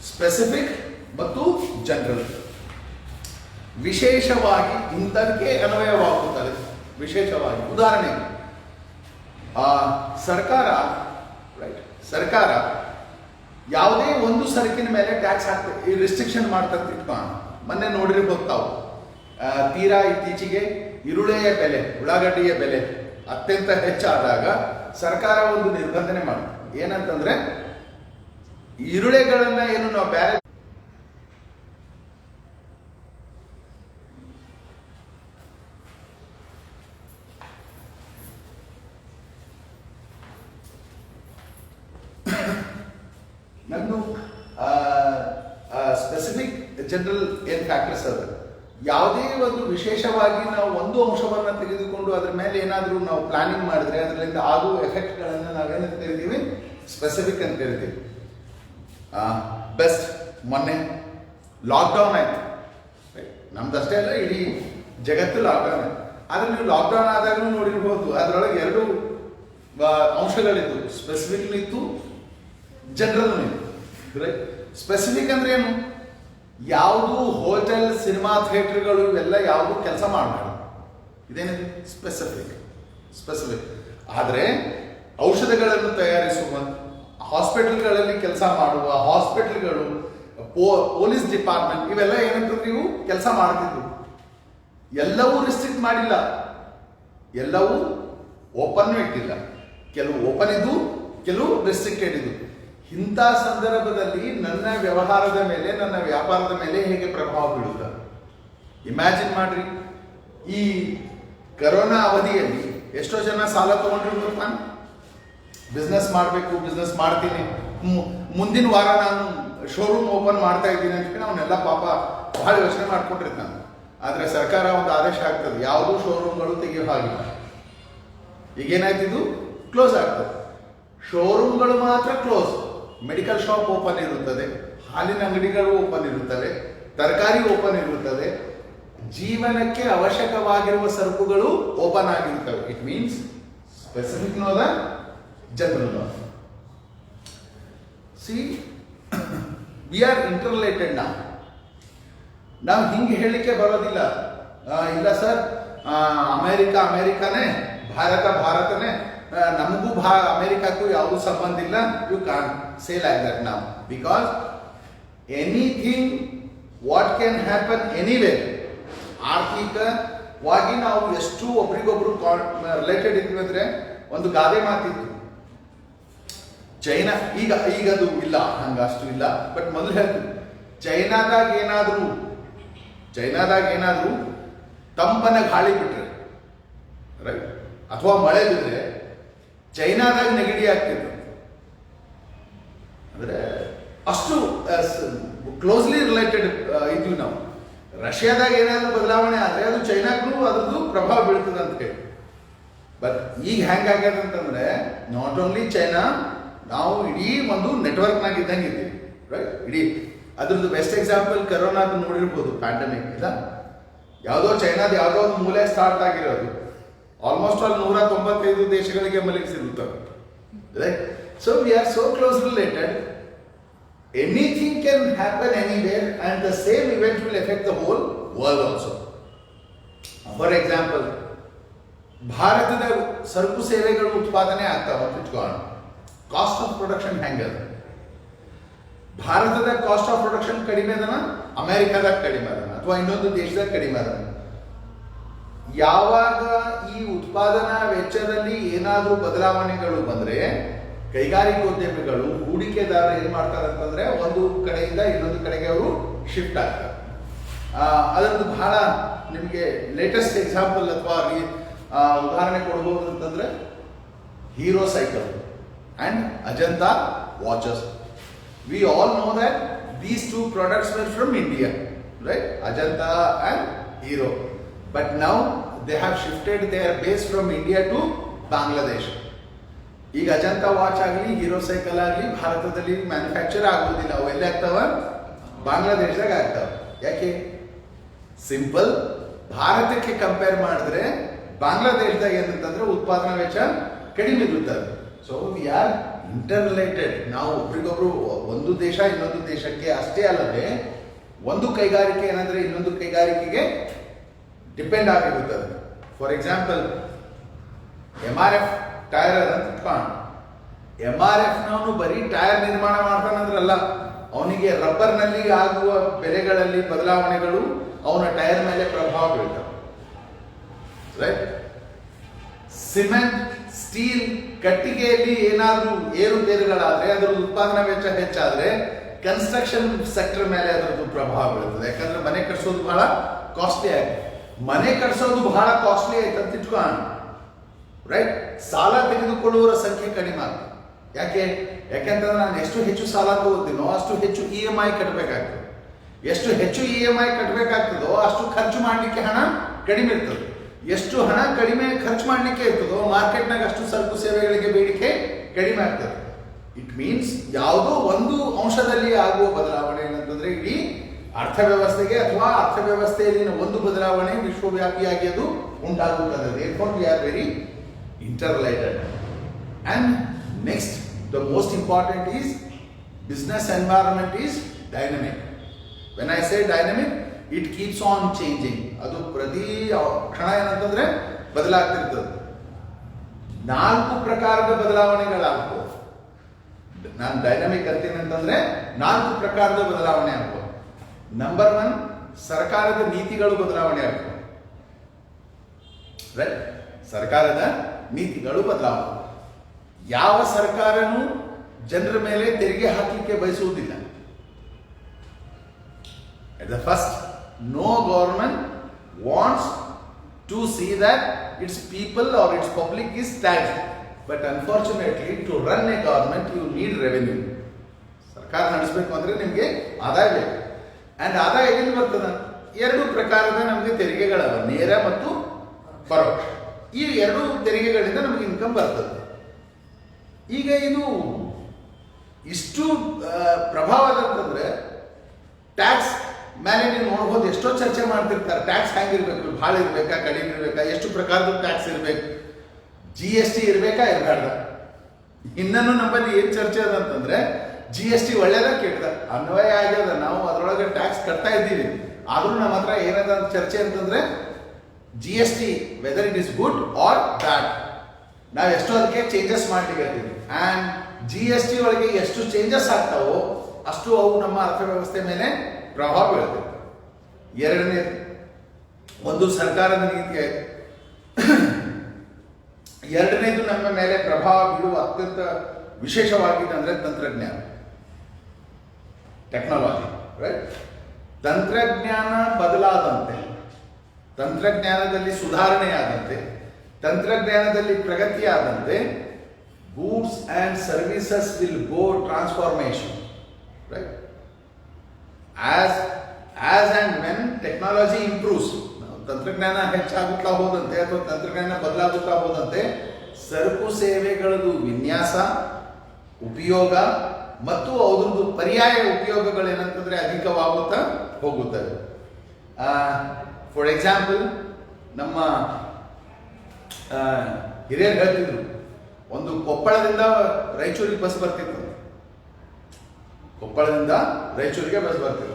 ಸ್ಪೆಸಿಫಿಕ್ ಮತ್ತು ಜನರಲ್. ವಿಶೇಷವಾಗಿ ಇಂಥದಕ್ಕೆ ಅನ್ವಯವಾಗುತ್ತದೆ. ವಿಶೇಷವಾಗಿ ಉದಾಹರಣೆ, ಸರ್ಕಾರ, ರೈಟ್? ಸರ್ಕಾರ ಯಾವುದೇ ಒಂದು ಸರಕಿನ ಮೇಲೆ ಟ್ಯಾಕ್ಸ್ ಹಾಕ್ಬೇಕು, ಈ ರಿಸ್ಟ್ರಿಕ್ಷನ್ ಮಾಡ್ತಾ. ಮೊನ್ನೆ ನೋಡಿರ್ಬೋದು ತಾವು, ತೀರಾ ಇತ್ತೀಚೆಗೆ ಈರುಳ್ಳಿಯ ಬೆಲೆ, ಉಳ್ಳಾಗಡ್ಡಿಯ ಬೆಲೆ ಅತ್ಯಂತ ಹೆಚ್ಚಾದಾಗ ಸರ್ಕಾರ ಒಂದು ನಿರ್ಬಂಧನೆ ಮಾಡಿ, ಏನಂತಂದ್ರೆ ಈರುಳ್ಳಿಗಳನ್ನ ಏನು ನಾವು ಬೇರೆ ನಂದು ಸ್ಪೆಸಿಫಿಕ್ ಜನರಲ್ ಏನ್ ಫ್ಯಾಕ್ಟರ್ಸ್ ಅದ. ಯಾವುದೇ ಒಂದು ವಿಶೇಷವಾಗಿ ನಾವು ಒಂದು ಅಂಶವನ್ನ ತೆಗೆದುಕೊಂಡು ಅದರ ಮೇಲೆ ಏನಾದರೂ ನಾವು ಪ್ಲಾನಿಂಗ್ ಮಾಡಿದ್ರೆ ಅದರಿಂದ ಆಗುವ ಎಫೆಕ್ಟ್ಗಳನ್ನು ನಾವೇನಂತ ಕರಿತೀವಿ? ಸ್ಪೆಸಿಫಿಕ್ ಅಂತ ಕರಿತೀವಿ. ಬೆಸ್ಟ್, ಮೊನ್ನೆ ಲಾಕ್ಡೌನ್ ಆಯ್ತು, ನಮ್ದಷ್ಟೇ ಅಲ್ಲ, ಇಡೀ ಜಗತ್ತು ಲಾಕ್ಡೌನ್ ಆಯ್ತು. ಆದ್ರೆ ನೀವು ಲಾಕ್ಡೌನ್ ಆದಾಗಲೂ ನೋಡಿರ್ಬೋದು, ಅದರೊಳಗೆ ಎರಡು ಅಂಶಗಳಿತ್ತು, ಸ್ಪೆಸಿಫಿಕ್ ಇತ್ತು, ಜನರಲ್ ಇತ್ತು. ರೈಟ್? ಸ್ಪೆಸಿಫಿಕ್ ಅಂದ್ರೆ ಏನು? ಯಾವುದು ಹೋಟೆಲ್, ಸಿನಿಮಾ ಥಿಯೇಟರ್ಗಳು ಇವೆಲ್ಲ ಯಾವುದು ಕೆಲಸ ಮಾಡಬಾರ್ದು. ಇದೇನಿದೆ? ಸ್ಪೆಸಿಫಿಕ್. ಆದರೆ ಔಷಧಗಳನ್ನು ತಯಾರಿಸುವ ಹಾಸ್ಪಿಟಲ್ಗಳಲ್ಲಿ ಕೆಲಸ ಮಾಡುವ ಹಾಸ್ಪಿಟಲ್ಗಳು, ಪೊಲೀಸ್ ಡಿಪಾರ್ಟ್ಮೆಂಟ್, ಇವೆಲ್ಲ ಏನಂತ ನೀವು ಕೆಲಸ ಮಾಡ್ತಿದ್ರು. ಎಲ್ಲವೂ ರಿಸ್ಟ್ರಿಕ್ಟ್ ಮಾಡಿಲ್ಲ, ಎಲ್ಲವೂ ಓಪನ್ ಇಟ್ಟಿಲ್ಲ. ಕೆಲವು ಓಪನ್ ಇದ್ದು, ಕೆಲವು ರೆಸ್ಟ್ರಿಕ್ಟೆಡ್ ಇದ್ದು. ಇಂಥ ಸಂದರ್ಭದಲ್ಲಿ ನನ್ನ ವ್ಯವಹಾರದ ಮೇಲೆ, ನನ್ನ ವ್ಯಾಪಾರದ ಮೇಲೆ ಹೇಗೆ ಪ್ರಭಾವ ಬೀಳುತ್ತದೆ? ಇಮ್ಯಾಜಿನ್ ಮಾಡ್ರಿ, ಈ ಕರೋನಾ ಅವಧಿಯಲ್ಲಿ ಎಷ್ಟೋ ಜನ ಸಾಲ ತಗೊಂಡಿರ್ಬೋದು. ನಾನು ಬಿಸ್ನೆಸ್ ಮಾಡಬೇಕು, ಬಿಸ್ನೆಸ್ ಮಾಡ್ತೀನಿ, ಮುಂದಿನ ವಾರ ನಾನು ಶೋರೂಮ್ ಓಪನ್ ಮಾಡ್ತಾ ಇದ್ದೀನಿ ಅಂತ ಅವನ್ನೆಲ್ಲ ಪಾಪ ಬಹಳ ಯೋಚನೆ ಮಾಡ್ಕೊಂಡಿರ್ತಾನೆ. ಆದರೆ ಸರ್ಕಾರ ಒಂದು ಆದೇಶ ಆಗ್ತದೆ, ಯಾವುದೂ ಶೋರೂಮ್ಗಳು ತೆಗೆಯೋ ಹಾಗಿಲ್ಲ. ಈಗೇನಾಯ್ತು, ಇದು ಕ್ಲೋಸ್ ಆಗ್ತದೆ. ಶೋರೂಮ್ಗಳು ಮಾತ್ರ ಕ್ಲೋಸ್, ಮೆಡಿಕಲ್ ಶಾಪ್ ಓಪನ್ ಇರುತ್ತದೆ, ಹಾಲಿನ ಅಂಗಡಿಗಳು ಓಪನ್ ಇರುತ್ತವೆ, ತರಕಾರಿ ಓಪನ್ ಇರುತ್ತದೆ, ಜೀವನಕ್ಕೆ ಅವಶ್ಯಕವಾಗಿರುವ ಸರಕುಗಳು ಓಪನ್ ಆಗಿರುತ್ತವೆ. It means specific no the general no. See, we are interrelated ನಾವು ಹಿಂಗೆ ಹೇಳಲಿಕ್ಕೆ ಬರೋದಿಲ್ಲ. ಇಲ್ಲ ಸರ್, ಅಮೇರಿಕಾನೇ, ಭಾರತನೇ, ನಮಗೂ ಅಮೇರಿಕಕ್ಕೂ ಯಾವುದೂ ಸಂಬಂಧ ಇಲ್ಲ. You can say like that ನಾವು, because anything what can happen anywhere. ಆರ್ಥಿಕವಾಗಿ ನಾವು ಎಷ್ಟು ಒಬ್ರಿಗೊಬ್ರು ರಿಲೇಟೆಡ್ ಇದ್ವಿ ಅಂದರೆ, ಒಂದು ಗಾದೆ ಮಾತಿತ್ತು, ಚೈನಾ ಈಗದು ಇಲ್ಲ, ಹಂಗ ಅಷ್ಟು ಇಲ್ಲ, ಬಟ್ ಮೊದಲು ಹೇಳ್ತೀವಿ, ಚೈನಾದಾಗ ಏನಾದರೂ ತಂಪನ ಗಾಳಿ ಬಿಟ್ರೆ, ರೈಟ್, ಅಥವಾ ಮಳೆ ಬಿದ್ರೆ ಚೈನಾದಾಗ ನೆಗಡಿ ಆಗ್ತಿತ್ತು. ಅಂದರೆ ಅಷ್ಟು ಕ್ಲೋಸ್ಲಿ ರಿಲೇಟೆಡ್ ಇದ್ವಿ ನಾವು. ರಷ್ಯಾದಾಗ ಏನಾದರೂ ಬದಲಾವಣೆ ಆದರೆ ಅದು ಚೈನಾಗೂ ಅದ್ರದ್ದು ಪ್ರಭಾವ ಬೀಳ್ತದೆ ಅಂತ ಹೇಳಿ. ಬಟ್ ಈಗ ಹೆಂಗಾಗ್ಯದ ಅಂತಂದ್ರೆ, ನಾಟ್ ಓನ್ಲಿ ಚೈನಾ, ನಾವು ಇಡೀ ಒಂದು ನೆಟ್ವರ್ಕ್ನಾಗ ಇದ್ದಂಗೆ ಇದ್ದೀವಿ, ರೈಟ್. ಇಡೀ ಅದ್ರದ್ದು ಬೆಸ್ಟ್ ಎಕ್ಸಾಂಪಲ್ ಕರೋನಾದ ನೋಡಿರ್ಬೋದು, ಪ್ಯಾಂಡಮಿಕ್ ಇಲ್ಲ, ಯಾವುದೋ ಚೈನಾದ ಯಾವುದೋ ಒಂದು ಮೂಲೆ ಸ್ಟಾರ್ಟ್ ಆಗಿರೋದು, ಆಲ್ಮೋಸ್ಟ್ ಆಲ್ 195 ದೇಶಗಳಿಗೆ ಮಲಗಿಸಿರುತ್ತವೆ, right. So we are so close related. Anything can happen anywhere and the same event will effect the whole world also. For example, ಭಾರತದ ಸರಕು ಸೇವೆಗಳು ಉತ್ಪಾದನೆ ಆಗ್ತಾವ ಅಂತ ಇಟ್ಕೋಣ. ಕಾಸ್ಟ್ ಆಫ್ ಪ್ರೊಡಕ್ಷನ್ ಹೆಂಗದ? ಭಾರತದ ಕಾಸ್ಟ್ ಆಫ್ ಪ್ರೊಡಕ್ಷನ್ ಕಡಿಮೆ ಅದನ, ಅಮೆರಿಕದಾಗ ಕಡಿಮೆ ಅದನ, ಅಥವಾ ಇನ್ನೊಂದು ದೇಶದಾಗ ಕಡಿಮೆ ಅದನ. ಯಾವಾಗ ಈ ಉತ್ಪಾದನಾ ವೆಚ್ಚದಲ್ಲಿ ಏನಾದರೂ ಬದಲಾವಣೆಗಳು ಬಂದರೆ, ಕೈಗಾರಿಕೋದ್ಯಮಿಗಳು, ಹೂಡಿಕೆದಾರರು ಏನು ಮಾಡ್ತಾರೆ ಅಂತಂದ್ರೆ, ಒಂದು ಕಡೆಯಿಂದ ಇನ್ನೊಂದು ಕಡೆಗೆ ಅವರು ಶಿಫ್ಟ್ ಆಗ್ತಾರೆ. ಅದರದ್ದು ಬಹಳ ನಿಮಗೆ ಲೇಟೆಸ್ಟ್ ಎಕ್ಸಾಂಪಲ್ ಅಥವಾ ಉದಾಹರಣೆ ಕೊಡ್ಬೋದು ಅಂತಂದ್ರೆ, hero cycle and Ajanta watches. We all know that these two products were from India, right? Ajanta and Hero. But now they have shifted their base from India to Bangladesh. ಈಗ Ajanta watch ಆಗಲಿ, hero cycle ಆಗಲಿ ಭಾರತದಲ್ಲಿ manufacture ಆಗೋದಿಲ್ಲ. ಅವು ಎಲ್ಲಿ ಆಗ್ತಾವ? ಬಾಂಗ್ಲಾದೇಶದಾಗ ಆಗ್ತಾವ. ಯಾಕೆ? ಸಿಂಪಲ್, ಭಾರತಕ್ಕೆ ಕಂಪೇರ್ ಮಾಡಿದ್ರೆ ಬಾಂಗ್ಲಾದೇಶದಾಗ ಏನಂತಂದ್ರೆ ಉತ್ಪಾದನಾ ವೆಚ್ಚ ಕಡಿಮೆ ಇರುತ್ತದೆ. So we are interrelated. ನಾವು ಒಬ್ರಿಗೊಬ್ರು, ಒಂದು ದೇಶ ಇನ್ನೊಂದು ದೇಶಕ್ಕೆ ಅಷ್ಟೇ ಅಲ್ಲದೆ, ಒಂದು ಕೈಗಾರಿಕೆ ಏನಂದ್ರೆ ಇನ್ನೊಂದು ಕೈಗಾರಿಕೆಗೆ ಡಿಪೆಂಡ್ ಆಗಿರುತ್ತದೆ. ಫಾರ್ ಎಕ್ಸಾಂಪಲ್, MRF ಟೈರ್ ಅಂತ ಇಟ್ಕೊಂಡು, MRF ನವನು ಬರೀ ಟೈರ್ ನಿರ್ಮಾಣ ಮಾಡ್ತಾನಂದ್ರಲ್ಲ, ಅವನಿಗೆ ರಬ್ಬರ್ನಲ್ಲಿ ಆಗುವ ಬೆಲೆಗಳಲ್ಲಿ ಬದಲಾವಣೆಗಳು ಅವನ ಟೈರ್ ಮೇಲೆ ಪ್ರಭಾವ ಬೀಳ್ತವೆ, ರೈಟ್. ಸಿಮೆಂಟ್, ಸ್ಟೀಲ್, ಕಟ್ಟಿಗೆಯಲ್ಲಿ ಏನಾದರೂ ಏರುಪೇರುಗಳಾದರೆ, ಅದರ ಉತ್ಪಾದನಾ ವೆಚ್ಚ ಹೆಚ್ಚಾದರೆ ಕನ್ಸ್ಟ್ರಕ್ಷನ್ ಸೆಕ್ಟರ್ ಮೇಲೆ ಅದರದ್ದು ಪ್ರಭಾವ ಬೀಳುತ್ತದೆ. ಯಾಕಂದ್ರೆ ಮನೆ ಕಟ್ಸೋದು ಬಹಳ ಕಾಸ್ಟ್ಲಿ ಆಗಿದೆ. ಮನೆ ಕಟ್ಸೋದು ಬಹಳ ಕಾಸ್ಟ್ಲಿ ಆಯ್ತು ಅಂತ ಇಟ್ಕೋಣ, ರೈಟ್. ಸಾಲ ತೆಗೆದುಕೊಳ್ಳುವವರ ಸಂಖ್ಯೆ ಕಡಿಮೆ ಆಗ್ತದೆ. ಯಾಕೆಂತಂದ್ರೆ ನಾನು ಎಷ್ಟು ಹೆಚ್ಚು ಸಾಲ ತಗೋತೀನೋ ಅಷ್ಟು ಹೆಚ್ಚು EMI ಕಟ್ಟಬೇಕಾಗ್ತದೆ. ಎಷ್ಟು ಹೆಚ್ಚು EMI ಕಟ್ಟಬೇಕಾಗ್ತದೋ ಅಷ್ಟು ಖರ್ಚು ಮಾಡಲಿಕ್ಕೆ ಹಣ ಕಡಿಮೆ ಇರ್ತದೆ. ಎಷ್ಟು ಹಣ ಕಡಿಮೆ ಖರ್ಚು ಮಾಡಲಿಕ್ಕೆ ಇರ್ತದೋ ಮಾರ್ಕೆಟ್ನಾಗ ಅಷ್ಟು ಸರಕು ಸೇವೆಗಳಿಗೆ ಬೇಡಿಕೆ ಕಡಿಮೆ ಆಗ್ತದೆ. ಇಟ್ ಮೀನ್ಸ್ ಯಾವುದೋ ಒಂದು ಅಂಶದಲ್ಲಿ ಆಗುವ ಬದಲಾವಣೆ ಏನಂತಂದ್ರೆ ಇಡೀ ಅರ್ಥವ್ಯವಸ್ಥೆಗೆ ಅಥವಾ ಅರ್ಥವ್ಯವಸ್ಥೆಯಲ್ಲಿನ ಒಂದು ಬದಲಾವಣೆ ವಿಶ್ವವ್ಯಾಪಿಯಾಗಿ ಅದು ಉಂಟಾಗುತ್ತದೆ. therefore we are very interrelated. And next, the most important is business environment is dynamic. When I say dynamic, it keeps on changing. ಅದು ಪ್ರತಿ ಕ್ಷಣ ಏನಂತಂದ್ರೆ ಬದಲಾಗ್ತಿರ್ತದೆ. 4 ಪ್ರಕಾರದ ಬದಲಾವಣೆಗಳಾಗ್ಬೋದು. ನಾನು ಡೈನಮಿಕ್ ಅಂತೀನಿ ಅಂತಂದ್ರೆ 4 ಪ್ರಕಾರದ ಬದಲಾವಣೆ ಆಗ್ಬೋದು. ನಂಬರ್ 1, ಸರ್ಕಾರದ ನೀತಿಗಳು ಬದಲಾವಣೆ ಆಗ್ಬೋದು, ರೈಟ್. ಸರ್ಕಾರದ ನೀತಿಗಳು ಬದಲಾವಣೆ. ಯಾವ ಸರ್ಕಾರನೂ ಜನರ ಮೇಲೆ ತೆರಿಗೆ ಹಾಕಲಿಕ್ಕೆ ಬಯಸುವುದಿಲ್ಲ. At the first, no government wants to see that its people or its public is taxed. But unfortunately, to run a government, you need revenue. ಸರ್ಕಾರ ನಡೆಸಬೇಕು ಅಂದ್ರೆ ನಿಮಗೆ ಆದಾಯ ಬೇಕು. ಅಂಡ್ ಆದಾಯ ಎಲ್ಲಿ ಬರ್ತದ? ಎರಡು ಪ್ರಕಾರದ ನಮಗೆ ತೆರಿಗೆಗಳವ, ನೇರ ಮತ್ತು ಪರೋಕ್ಷ. ಈ ಎರಡು ತೆರಿಗೆಗಳಿಂದ ನಮಗೆ ಇನ್ಕಮ್ ಬರ್ತದೆ. ಈಗ ಇದು ಇಷ್ಟು ಪ್ರಭಾವದಂತಂದ್ರೆ ಟ್ಯಾಕ್ಸ್ ಮೇಲೆ ನೀವು ನೋಡ್ಬೋದು, ಎಷ್ಟೋ ಚರ್ಚೆ ಮಾಡ್ತಿರ್ತಾರೆ. ಟ್ಯಾಕ್ಸ್ ಹೆಂಗಿರ್ಬೇಕು, ಭಾಳ ಇರ್ಬೇಕಾ, ಕಡಿಮೆ ಇರ್ಬೇಕಾ, ಎಷ್ಟು ಪ್ರಕಾರದ ಟ್ಯಾಕ್ಸ್ ಇರಬೇಕು, GST ಇರಬೇಕಾ ಇರಬಾರ್ದ. ಇನ್ನೂ ನಮ್ಮಲ್ಲಿ ಏನು ಚರ್ಚೆ ಅದಂತಂದ್ರೆ GST ಒಳ್ಳೇದ ಕೆಟ್ಟದ, ಅನ್ವಯ ಆಗ್ಯದ, ನಾವು ಅದರೊಳಗೆ ಟ್ಯಾಕ್ಸ್ ಕಟ್ತಾ ಇದ್ದೀವಿ. ಆದ್ರೂ ನಮ್ಮ ಹತ್ರ ಏನದ ಚರ್ಚೆ ಅಂತಂದ್ರೆ GST whether it is good or bad, ನಾವು ಎಷ್ಟು ಅದಕ್ಕೆ ಚೇಂಜಸ್ ಮಾಡ್ಲಿಕ್ಕೆ. ಆ್ಯಂಡ್ GST ಒಳಗೆ ಎಷ್ಟು ಚೇಂಜಸ್ ಆಗ್ತಾವೋ ಅಷ್ಟು ಅವು ನಮ್ಮ ಅರ್ಥವ್ಯವಸ್ಥೆ ಮೇಲೆ ಪ್ರಭಾವ ಬೀಳ್ತವೆ. ಎರಡನೇ ಒಂದು ಸರ್ಕಾರದ ನೀತಿ ಆಯ್ತು. ಎರಡನೇದು ನಮ್ಮ ಮೇಲೆ ಪ್ರಭಾವ ಬೀಳುವ ಅತ್ಯಂತ ವಿಶೇಷವಾಗಿದ್ದಂದ್ರೆ ತಂತ್ರಜ್ಞಾನ, ಟೆಕ್ನಾಲಜಿ. ರೈಟ್? ತಂತ್ರಜ್ಞಾನ ಬದಲಾದಂತೆ, ತಂತ್ರಜ್ಞಾನದಲ್ಲಿ ಸುಧಾರಣೆ ಆದಂತೆ, ತಂತ್ರಜ್ಞಾನದಲ್ಲಿ ಪ್ರಗತಿ ಆದಂತೆ goods and services will go transformation. Right? As and when technology improves, ತಂತ್ರಜ್ಞಾನ ಹೆಚ್ಚಾಗುತ್ತಾ ಹೋದಂತೆ ಅಥವಾ ತಂತ್ರಜ್ಞಾನ ಬದಲಾಗುತ್ತಾ ಹೋದಂತೆ ಸರಕು ಸೇವೆಗಳದು ವಿನ್ಯಾಸ, ಉಪಯೋಗ ಮತ್ತು ಅದ್ರದ್ದು ಪರ್ಯಾಯ ಉಪಯೋಗಗಳೇನಂತಂದ್ರೆ ಅಧಿಕವಾಗುತ್ತಾ ಹೋಗುತ್ತವೆ. ಫಾರ್ ಎಕ್ಸಾಂಪಲ್, ನಮ್ಮ ಹಿರಿಯರು ಹೇಳ್ತಿದ್ರು, ಒಂದು ಕೊಪ್ಪಳದಿಂದ ರಾಯಚೂರಿಗೆ ಬಸ್ ಬರ್ತಿತ್ತು. ಕೊಪ್ಪಳದಿಂದ ರಾಯಚೂರಿಗೆ ಬಸ್ ಬರ್ತಿತ್ತು.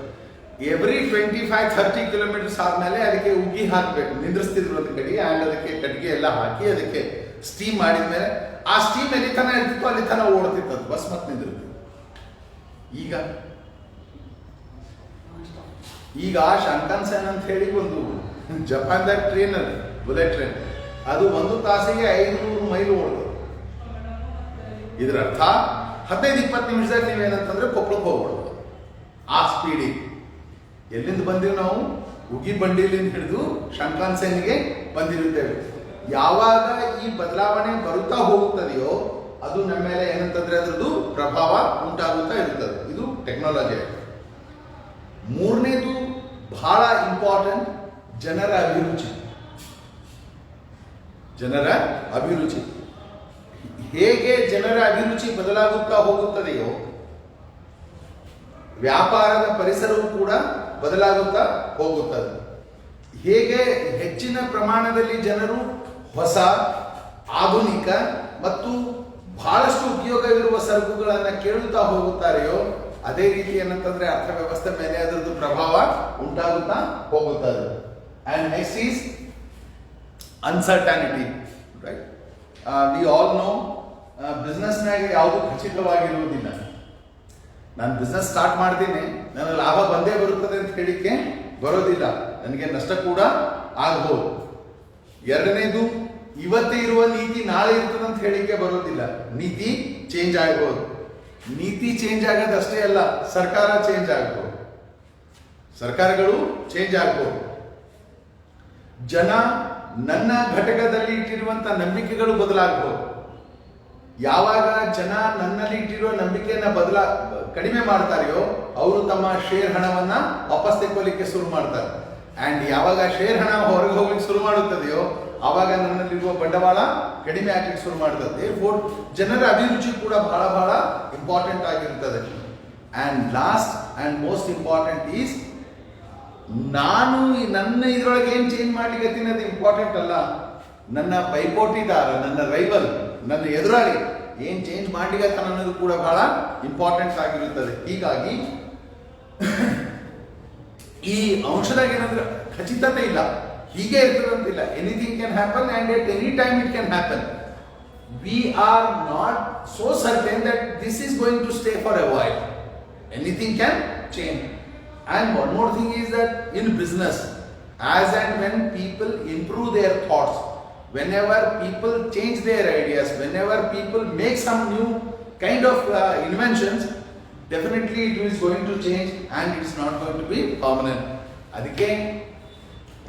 ಎವ್ರಿ 25-30 ಕಿಲೋಮೀಟರ್ಸ್ ಆದ್ಮೇಲೆ ಅದಕ್ಕೆ ಉಗ್ಗಿ ಹಾಕಬೇಕು, ನಿಂದ್ರಿಸ್ತಿದ್ರು ಅದ್ರ ಕಡೆಗೆ. ಆ್ಯಂಡ್ ಅದಕ್ಕೆ ಕಟ್ಟಿಗೆ ಎಲ್ಲ ಹಾಕಿ ಅದಕ್ಕೆ ಸ್ಟೀಮ್ ಮಾಡಿದ್ಮೇಲೆ ಆ ಸ್ಟೀಮ್ ಎಲ್ಲಿ ತನ ಇರ್ತಿತ್ತು ಅಲ್ಲಿ ತನ ಓಡ್ತಿತ್ತು ಅದು ಬಸ್, ಮತ್ತೆ ನಿಂದಿರ್ತಿತ್ತು. ಈಗ ಶಾಂಕಾನ್ಸೆನ್ ಅಂತ ಹೇಳಿ ಒಂದು ಜಪಾನ್ದಾಗ ಟ್ರೈನ್ ಅದು, ಬುಲೆಟ್ ಟ್ರೈನ್, ಅದು 1 ತಾಸಿಗೆ 500 ಮೈಲ್ ಓಡ್ತದೆ. ಇದರ ಅರ್ಥ 15-20 ನಿಮಿಷದಾಗ ನೀವೇನಂತಂದ್ರೆ ಕೊಪ್ಪಳಕ್ಕೆ ಹೋಗ್ಬಿಡ್ಬೋದು ಆ ಸ್ಪೀಡಿಗೆ. ಎಲ್ಲಿಂದ ಬಂದಿವಿ ನಾವು? ಉಗಿ ಬಂಡಿಲಿಂದ ಹಿಡಿದು ಶಾಂಕಾನ್ಸೆನ್ಗೆ ಬಂದಿರುತ್ತೇವೆ. ಯಾವಾಗ ಈ ಬದಲಾವಣೆ ಬರುತ್ತಾ ಹೋಗುತ್ತದೆಯೋ ಅದು ನಮ್ಮ ಮೇಲೆ ಏನಂತಂದ್ರೆ ಅದರದ್ದು ಪ್ರಭಾವ ಉಂಟಾಗುತ್ತಾ ಇರುತ್ತದೆ. ಇದು ಟೆಕ್ನಾಲಜಿ. ಮೂರನೇದು ಬಹಳ ಇಂಪಾರ್ಟೆಂಟ್, ಜನರ ಅಭಿರುಚಿ. ಜನರ ಅಭಿರುಚಿ ಹೇಗೆ ಜನರ ಅಭಿರುಚಿ ಬದಲಾಗುತ್ತಾ ಹೋಗುತ್ತದೆಯೋ ವ್ಯಾಪಾರದ ಪರಿಸರವು ಕೂಡ ಬದಲಾಗುತ್ತಾ ಹೋಗುತ್ತದೆ. ಹೇಗೆ ಹೆಚ್ಚಿನ ಪ್ರಮಾಣದಲ್ಲಿ ಜನರು ಹೊಸ, ಆಧುನಿಕ ಮತ್ತು ಬಹಳಷ್ಟು ಉಪಯೋಗವಿರುವ ಸರಕುಗಳನ್ನು ಕೇಳುತ್ತಾ ಹೋಗುತ್ತಾರೆಯೋ ಅದೇ ರೀತಿ ಏನಂತಂದ್ರೆ ಅರ್ಥವ್ಯವಸ್ಥೆ ಮೇಲೆ ಅದರದ್ದು ಪ್ರಭಾವ ಉಂಟಾಗುತ್ತಾ ಹೋಗುತ್ತದೆ. And next is uncertainty. Right? We all know, ಬಿಸ್ನೆಸ್ನಾಗ ಯಾವುದು ಖಚಿತವಾಗಿರುವುದಿಲ್ಲ. ನಾನು ಬಿಸ್ನೆಸ್ ಸ್ಟಾರ್ಟ್ ಮಾಡ್ತೀನಿ, ನನ್ನ ಲಾಭ ಬಂದೇ ಬರುತ್ತದೆ ಅಂತ ಹೇಳಿಕೆ ಬರೋದಿಲ್ಲ, ನನಗೆ ನಷ್ಟ ಕೂಡ ಆಗಬಹುದು. ಎರಡನೇದು, ಇವತ್ತೇ ಇರುವ ನೀತಿ ನಾಳೆ ಇರ್ತದೆ ಅಂತ ಹೇಳಿಕೆ ಬರೋದಿಲ್ಲ, ನೀತಿ ಚೇಂಜ್ ಆಗಬಹುದು. ನೀತಿ ಚೇಂಜ್ ಆಗೋದಷ್ಟೇ ಅಲ್ಲ, ಸರ್ಕಾರ ಚೇಂಜ್ ಆಗಬಹುದು, ಸರ್ಕಾರಗಳು ಚೇಂಜ್ ಆಗಬಹುದು. ಜನ ನನ್ನ ಘಟಕದಲ್ಲಿ ಇಟ್ಟಿರುವಂತ ನಂಬಿಕೆಗಳು ಬದಲಾಗಬಹುದು. ಯಾವಾಗ ಜನ ನನ್ನಲ್ಲಿ ಇಟ್ಟಿರುವ ನಂಬಿಕೆಯನ್ನ ಕಡಿಮೆ ಮಾಡ್ತಾರೆಯೋ ಅವರು ತಮ್ಮ ಶೇರ್ ಹಣವನ್ನ ವಾಪಸ್ ತೆಕ್ಕೊಳ್ಳಿಕ್ಕೆ ಶುರು ಮಾಡ್ತಾರೆ. ಅಂಡ್ ಯಾವಾಗ ಶೇರ್ ಹಣ ಹೊರಗೆ ಹೋಗ್ಲಿಕ್ಕೆ ಶುರು ಮಾಡುತ್ತದೆಯೋ ಆವಾಗ ನನ್ನಲ್ಲಿರುವ ಬಂಡವಾಳ ಕಡಿಮೆ ಆಗ್ಲಿಕ್ಕೆ ಶುರು ಮಾಡ್ತದೆ. ಜನರ ಅಭಿರುಚಿ ಕೂಡ ಬಹಳ ಬಹಳ ಇಂಪಾರ್ಟೆಂಟ್ ಆಗಿರುತ್ತದೆ. And last and most important is, ನಾನು ನನ್ನ ಇದ್ರೊಳಗೆ ಏನ್ ಚೇಂಜ್ ಮಾಡ್ಲಿಕ್ಕೆ ಅದು ಇಂಪಾರ್ಟೆಂಟ್ ಅಲ್ಲ, ನನ್ನ ಪೈಪೋಟಿದಾರ, ನನ್ನ ರೈವಲ್, ನನ್ನ ಎದುರಾಳಿ ಏನ್ ಚೇಂಜ್ ಮಾಡ್ಲಿಕ್ಕೆ ಅನ್ನೋದು ಕೂಡ ಬಹಳ ಇಂಪಾರ್ಟೆಂಟ್ ಆಗಿರುತ್ತದೆ. ಹೀಗಾಗಿ ಈ ಅಂಶದಾಗ ಏನಂದ್ರೆ ಖಚಿತತೆ ಇಲ್ಲ, ಹೀಗೆ ಇರ್ತದಂತಿಲ್ಲ. Anything can happen and at any time it can happen. We are not so certain that this is going to stay for a while. Anything can change. And one more thing is that in business, as and when people improve their thoughts, whenever people change their ideas, whenever people make some new kind of inventions, definitely it is going to change and it is not going to be permanent. ಅದಕ್ಕೆ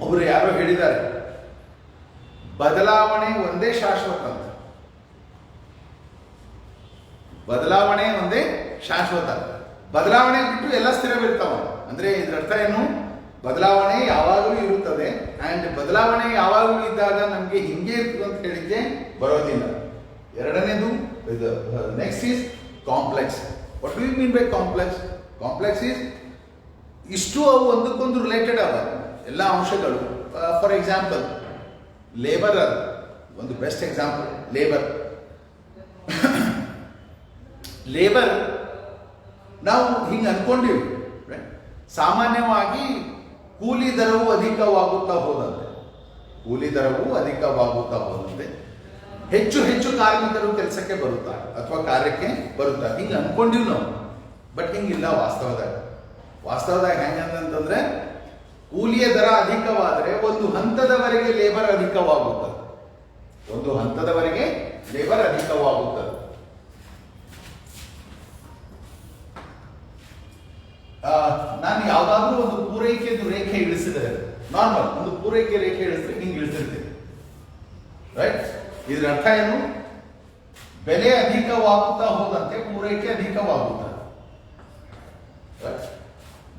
ಒಬ್ಬರು ಯಾರೋ ಹೇಳಿದ್ದಾರೆ, ಬದಲಾವಣೆ ಒಂದೇ ಶಾಶ್ವತ ಅಂತ. ಬದಲಾವಣೆ ಒಂದೇ ಶಾಶ್ವತ, ಬದಲಾವಣೆ ಬಿಟ್ಟು ಎಲ್ಲ ಸ್ಥಿರವಿರ್ತಾವ. ಅಂದ್ರೆ ಇದ್ರ ಅರ್ಥ ಏನು? ಬದಲಾವಣೆ ಯಾವಾಗಲೂ ಇರುತ್ತದೆ. ಆ್ಯಂಡ್ ಬದಲಾವಣೆ ಯಾವಾಗಲೂ ಇದ್ದಾಗ ನಮಗೆ ಹಿಂಗೆ ಇರ್ತದೆ ಅಂತ ಹೇಳಿಕ್ಕೆ ಬರೋದಿಲ್ಲ. ಎರಡನೇದು next is complex. What do you mean by complex? Complex is ಇಷ್ಟು ಅವು ಒಂದಕ್ಕೊಂದು ರಿಲೇಟೆಡ್ ಅವ ಎಲ್ಲ ಅಂಶಗಳು. ಫಾರ್ ಎಕ್ಸಾಂಪಲ್ ಲೇಬರ್ ಒಂದು ಬೆಸ್ಟ್ ಎಕ್ಸಾಂಪಲ್. ಲೇಬರ್ ನಾವು ಹಿಂಗೆ ಅನ್ಕೊಂಡಿವಿ, ಸಾಮಾನ್ಯವಾಗಿ ಕೂಲಿ ದರವು ಅಧಿಕವಾಗುತ್ತಾ ಹೋದಂತೆ ಹೆಚ್ಚು ಹೆಚ್ಚು ಕಾರ್ಮಿಕರು ಕೆಲಸಕ್ಕೆ ಬರುತ್ತಾರೆ ಅಥವಾ ಕಾರ್ಯಕ್ಕೆ ಬರುತ್ತಾರೆ ಹಿಂಗೆ ಅನ್ಕೊಂಡಿವಿ ನಾವು. ಬಟ್ ಹಿಂಗಿಲ್ಲ ವಾಸ್ತವದಾಗ ಹೆಂಗಂತಂದ್ರೆ ಕೂಲಿಯ ದರ ಅಧಿಕವಾದರೆ ಒಂದು ಹಂತದವರೆಗೆ ಲೇಬರ್ ಅಧಿಕವಾಗುತ್ತದೆ. ನಾನು ಯಾವ್ದಾದ್ರೂ ಒಂದು ಪೂರೈಕೆದು ರೇಖೆ ಇಳಿಸಿದರೆ, ನಾರ್ಮಲ್ ಒಂದು ಪೂರೈಕೆ ರೇಖೆ ಇಳಿಸಿದ್ರೆ ಹಿಂಗೆ ಇಳಿಸಿರ್ತೇವೆ, ರೈಟ್? ಇದರ ಅರ್ಥ ಏನು? ಬೆಲೆ ಅಧಿಕವಾಗುತ್ತಾ ಹೋದಂತೆ ಪೂರೈಕೆ ಅಧಿಕವಾಗುತ್ತದೆ.